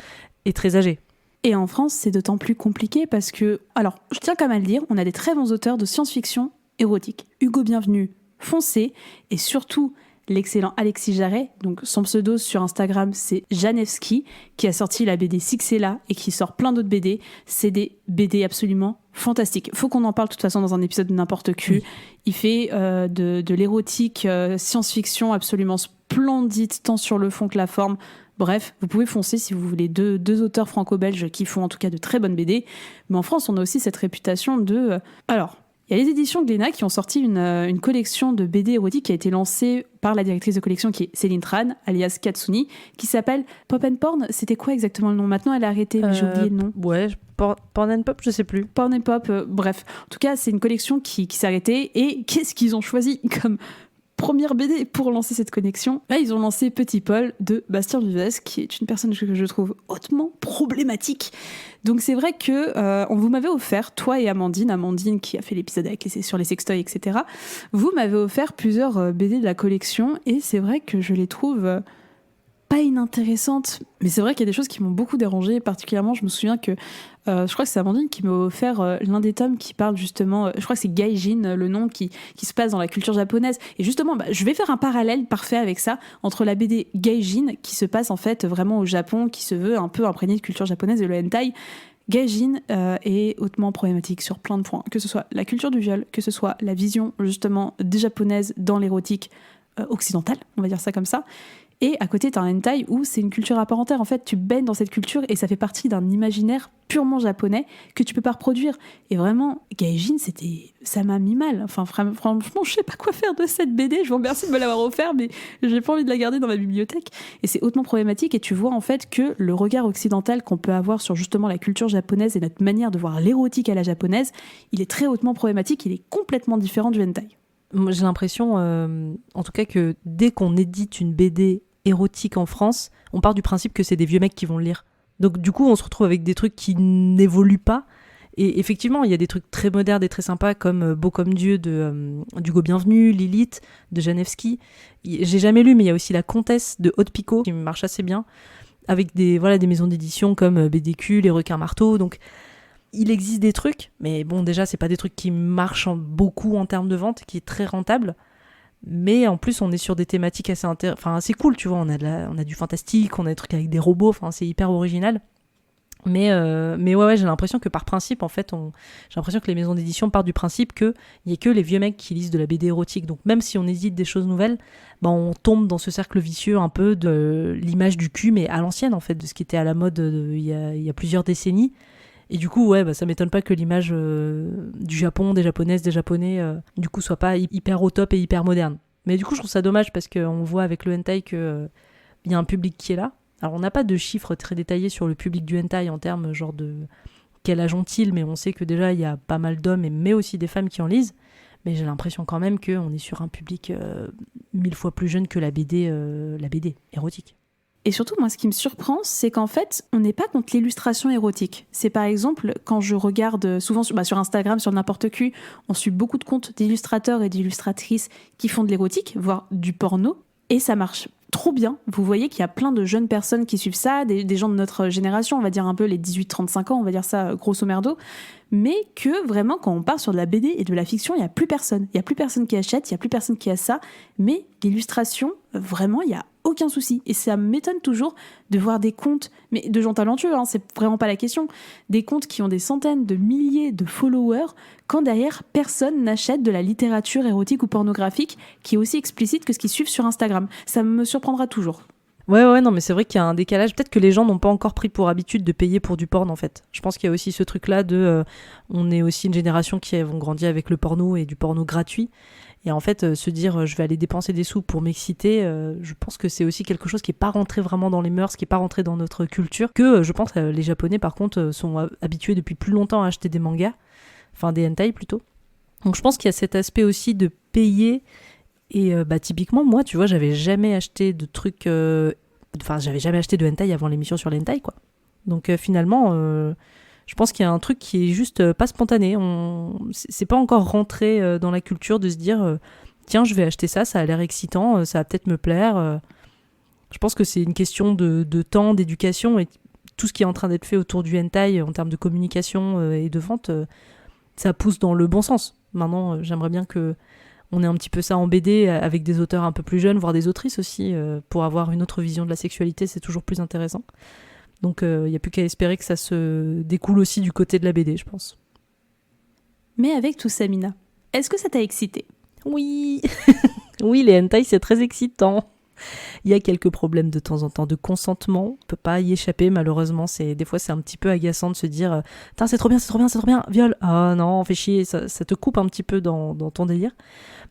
et très âgé. Et en France, c'est d'autant plus compliqué parce que, alors, je tiens quand même à le dire, on a des très bons auteurs de science-fiction érotique. Hugo Bienvenu, foncé, et surtout l'excellent Alexis Jarret, donc son pseudo sur Instagram c'est Janevski, qui a sorti la BD Sixella et qui sort plein d'autres BD. C'est des BD absolument fantastiques. Faut qu'on en parle de toute façon dans un épisode de n'importe cul. Oui. Il fait de l'érotique science-fiction absolument splendide, tant sur le fond que la forme. Bref, vous pouvez foncer si vous voulez deux auteurs franco-belges qui font en tout cas de très bonnes BD. Mais en France, on a aussi cette réputation de... Alors, il y a les éditions Glénat qui ont sorti une collection de BD érotiques qui a été lancée par la directrice de collection qui est Céline Tran, alias Katsuni, qui s'appelle Pop and Porn. C'était quoi exactement le nom ? Maintenant, elle a arrêté, mais j'ai oublié le nom. Ouais, Porn and Pop, je sais plus. Porn and Pop, bref. En tout cas, c'est une collection qui s'est arrêtée. Et qu'est-ce qu'ils ont choisi comme première BD pour lancer cette connexion ? Là, ils ont lancé Petit Paul de Bastien Vives, qui est une personne que je trouve hautement problématique. Donc c'est vrai que vous m'avez offert, toi et Amandine qui a fait l'épisode sur les sextoys, etc. Vous m'avez offert plusieurs BD de la collection et c'est vrai que je les trouve pas inintéressantes. Mais c'est vrai qu'il y a des choses qui m'ont beaucoup dérangée. Particulièrement, je me souviens que je crois que c'est Amandine qui m'a offert l'un des tomes qui parle justement, je crois que c'est Gaijin, le nom qui se passe dans la culture japonaise. Et justement, je vais faire un parallèle parfait avec ça, entre la BD Gaijin, qui se passe en fait vraiment au Japon, qui se veut un peu imprégné de culture japonaise, et le hentai. Gaijin est hautement problématique sur plein de points, que ce soit la culture du viol, que ce soit la vision justement des japonaises dans l'érotique occidentale, on va dire ça comme ça. Et à côté, t'as un hentai où c'est une culture à part entière. En fait, tu baignes dans cette culture et ça fait partie d'un imaginaire purement japonais que tu peux pas reproduire. Et vraiment, Gaijin, ça m'a mis mal. Enfin, franchement, je sais pas quoi faire de cette BD. Je vous remercie de me l'avoir offert, mais j'ai pas envie de la garder dans ma bibliothèque. Et c'est hautement problématique. Et tu vois en fait que le regard occidental qu'on peut avoir sur justement la culture japonaise et notre manière de voir l'érotique à la japonaise, il est très hautement problématique. Il est complètement différent du hentai. Moi, j'ai l'impression, en tout cas, que dès qu'on édite une BD érotique en France, on part du principe que c'est des vieux mecs qui vont le lire. Donc du coup, on se retrouve avec des trucs qui n'évoluent pas. Et effectivement, il y a des trucs très modernes et très sympas comme Beau comme Dieu d'Hugo Bienvenu, Lilith de Janevski. J'ai jamais lu, mais il y a aussi La Comtesse de Haute Picot qui marche assez bien, avec des maisons d'édition comme BDQ, Les Requins Marteaux. Donc il existe des trucs, mais bon, déjà, c'est pas des trucs qui marchent beaucoup en termes de vente, qui est très rentable. Mais en plus, on est sur des thématiques assez cool, tu vois. On a du fantastique, on a des trucs avec des robots, c'est hyper original. Mais ouais, j'ai l'impression que par principe, en fait, j'ai l'impression que les maisons d'édition partent du principe qu'il n'y a que les vieux mecs qui lisent de la BD érotique. Donc même si on édite des choses nouvelles, on tombe dans ce cercle vicieux un peu de l'image du cul, mais à l'ancienne, en fait, de ce qui était à la mode il y a plusieurs décennies. Et du coup, ouais, ça m'étonne pas que l'image du Japon, des japonaises, des japonais, du coup, soit pas hyper au top et hyper moderne. Mais du coup, je trouve ça dommage parce qu'on voit avec le hentai qu'il y a un public qui est là. Alors, on n'a pas de chiffres très détaillés sur le public du hentai en termes genre de quel âge ont-ils, mais on sait que déjà, il y a pas mal d'hommes, mais aussi des femmes qui en lisent. Mais j'ai l'impression quand même qu'on est sur un public 1000 fois plus jeune que la BD érotique. Et surtout, moi, ce qui me surprend, c'est qu'en fait, on n'est pas contre l'illustration érotique. C'est par exemple, quand je regarde souvent sur Instagram, sur n'importe qui, on suit beaucoup de comptes d'illustrateurs et d'illustratrices qui font de l'érotique, voire du porno, et ça marche trop bien. Vous voyez qu'il y a plein de jeunes personnes qui suivent ça, des gens de notre génération, on va dire un peu les 18-35 ans, on va dire ça grosso merdo, mais que vraiment, quand on part sur de la BD et de la fiction, il n'y a plus personne. Il n'y a plus personne qui achète, il n'y a plus personne qui a ça, mais l'illustration, vraiment, il y a aucun souci. Et ça m'étonne toujours de voir des comptes, mais de gens talentueux, c'est vraiment pas la question, des comptes qui ont des centaines de milliers de followers, quand derrière, personne n'achète de la littérature érotique ou pornographique qui est aussi explicite que ce qu'ils suivent sur Instagram. Ça me surprendra toujours. Ouais, non, mais c'est vrai qu'il y a un décalage. Peut-être que les gens n'ont pas encore pris pour habitude de payer pour du porn, en fait. Je pense qu'il y a aussi ce truc-là on est aussi une génération qui avons grandi avec le porno et du porno gratuit. Et en fait, se dire je vais aller dépenser des sous pour m'exciter, je pense que c'est aussi quelque chose qui n'est pas rentré vraiment dans les mœurs, qui n'est pas rentré dans notre culture. Que je pense les Japonais, par contre, sont habitués depuis plus longtemps à acheter des mangas, enfin des hentai plutôt. Donc je pense qu'il y a cet aspect aussi de payer. Et typiquement, moi, tu vois, j'avais jamais acheté de trucs... j'avais jamais acheté de hentai avant l'émission sur l'hentai, quoi. Donc finalement... je pense qu'il y a un truc qui est juste pas spontané. C'est pas encore rentré dans la culture de se dire tiens, je vais acheter ça, ça a l'air excitant, ça va peut-être me plaire. Je pense que c'est une question de temps, d'éducation, et tout ce qui est en train d'être fait autour du hentai en termes de communication et de vente, ça pousse dans le bon sens. Maintenant, j'aimerais bien qu'on ait un petit peu ça en BD avec des auteurs un peu plus jeunes, voire des autrices aussi, pour avoir une autre vision de la sexualité, c'est toujours plus intéressant. Donc il n'y a plus qu'à espérer que ça se découle aussi du côté de la BD, je pense. Mais avec tout ça, Mina, est-ce que ça t'a excité ? Oui. Oui, les hentai, c'est très excitant. Il y a quelques problèmes de temps en temps de consentement, on peut pas y échapper malheureusement, des fois c'est un petit peu agaçant de se dire « Putain, c'est trop bien, viol !» Ah non, fais chier, ça te coupe un petit peu dans ton délire.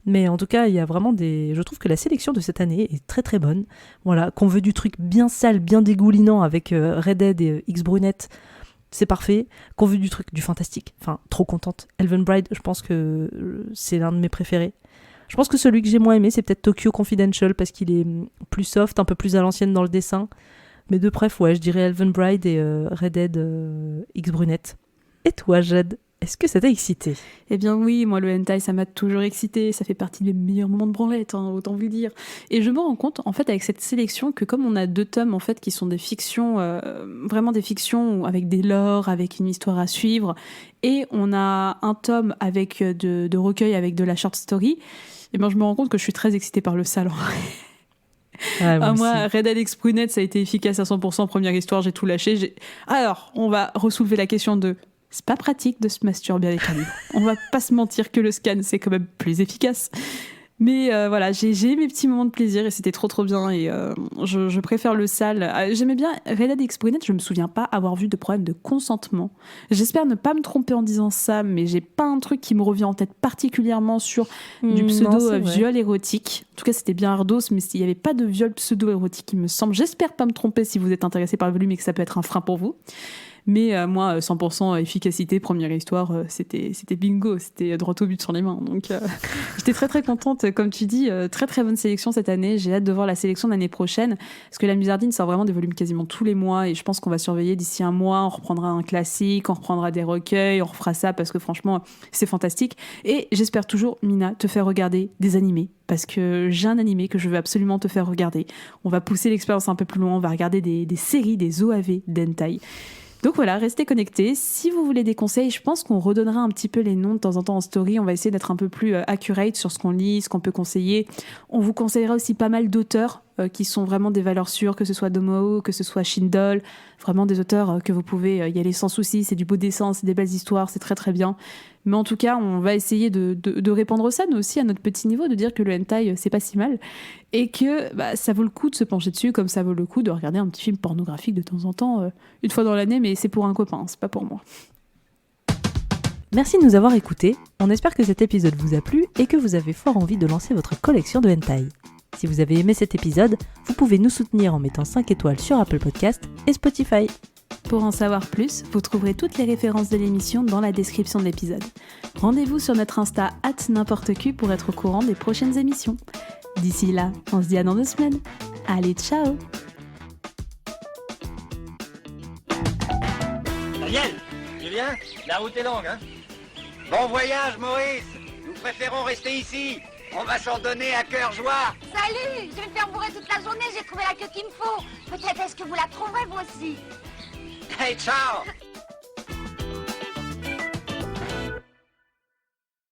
Mais en tout cas, il y a vraiment je trouve que la sélection de cette année est très très bonne. Voilà, qu'on veut du truc bien sale, bien dégoulinant avec Red Dead et X-Brunette, c'est parfait. Qu'on veut du fantastique, enfin, trop contente. Elven Bride, je pense que c'est l'un de mes préférés. Je pense que celui que j'ai moins aimé, c'est peut-être Tokyo Confidential, parce qu'il est plus soft, un peu plus à l'ancienne dans le dessin. Mais de bref, ouais, je dirais Elven Bride et Red Dead X-Brunette. Et toi, Jade, est-ce que ça t'a excité ? Eh bien oui, moi le hentai, ça m'a toujours excité, ça fait partie des meilleurs moments de branlette, hein, autant vous le dire. Et je me rends compte, en fait, avec cette sélection, que comme on a 2 tomes, en fait, qui sont des fictions, vraiment des fictions avec des lores, avec une histoire à suivre, et on a un tome avec de recueils avec de la short story, eh bien je me rends compte que je suis très excitée par le salon. Moi, Red Dead X-Brunette, ça a été efficace à 100%, première histoire, j'ai tout lâché. Alors, on va ressoulever la question de... C'est pas pratique de se masturber avec un livre. On va pas se mentir que le scan, c'est quand même plus efficace. Mais voilà, j'ai mes petits moments de plaisir et c'était trop bien. Et je préfère le sale. J'aimais bien Red Dead X-Brunette, je me souviens pas avoir vu de problème de consentement. J'espère ne pas me tromper en disant ça, mais j'ai pas un truc qui me revient en tête particulièrement sur du pseudo-viol érotique. En tout cas, c'était bien ardos, mais il y avait pas de viol pseudo-érotique, il me semble. J'espère pas me tromper si vous êtes intéressé par le volume et que ça peut être un frein pour vous. Mais moi, 100% efficacité, première histoire, c'était bingo, c'était droit au but sur les mains. Donc j'étais très contente, comme tu dis, très bonne sélection cette année. J'ai hâte de voir la sélection de l'année prochaine, parce que la Musardine sort vraiment des volumes quasiment tous les mois, et je pense qu'on va surveiller d'ici un mois, on reprendra un classique, on reprendra des recueils, on refera ça, parce que franchement, c'est fantastique. Et j'espère toujours, Mina, te faire regarder des animés, parce que j'ai un animé que je veux absolument te faire regarder. On va pousser l'expérience un peu plus loin, on va regarder des séries, des OAV d'hentai. Donc voilà, restez connectés. Si vous voulez des conseils, je pense qu'on redonnera un petit peu les noms de temps en temps en story. On va essayer d'être un peu plus accurate sur ce qu'on lit, ce qu'on peut conseiller. On vous conseillera aussi pas mal d'auteurs qui sont vraiment des valeurs sûres, que ce soit Domo, que ce soit Shindle, vraiment des auteurs que vous pouvez y aller sans souci. C'est du beau dessin, c'est des belles histoires, c'est très bien. Mais en tout cas, on va essayer de répandre ça, nous aussi, à notre petit niveau, de dire que le hentai, c'est pas si mal. Et que ça vaut le coup de se pencher dessus, comme ça vaut le coup de regarder un petit film pornographique de temps en temps, une fois dans l'année, mais c'est pour un copain, c'est pas pour moi. Merci de nous avoir écoutés. On espère que cet épisode vous a plu et que vous avez fort envie de lancer votre collection de hentai. Si vous avez aimé cet épisode, vous pouvez nous soutenir en mettant 5 étoiles sur Apple Podcast et Spotify. Pour en savoir plus, vous trouverez toutes les références de l'émission dans la description de l'épisode. Rendez-vous sur notre Insta @n'importeq pour être au courant des prochaines émissions. D'ici là, on se dit à dans 2 semaines. Allez, ciao! Daniel, Julien, la route est longue, hein? Bon voyage, Maurice! Nous préférons rester ici. On va s'en donner à cœur joie. Salut, je vais me faire bourrer toute la journée, j'ai trouvé la queue qu'il me faut. Peut-être est-ce que vous la trouverez vous aussi? Hey, ciao!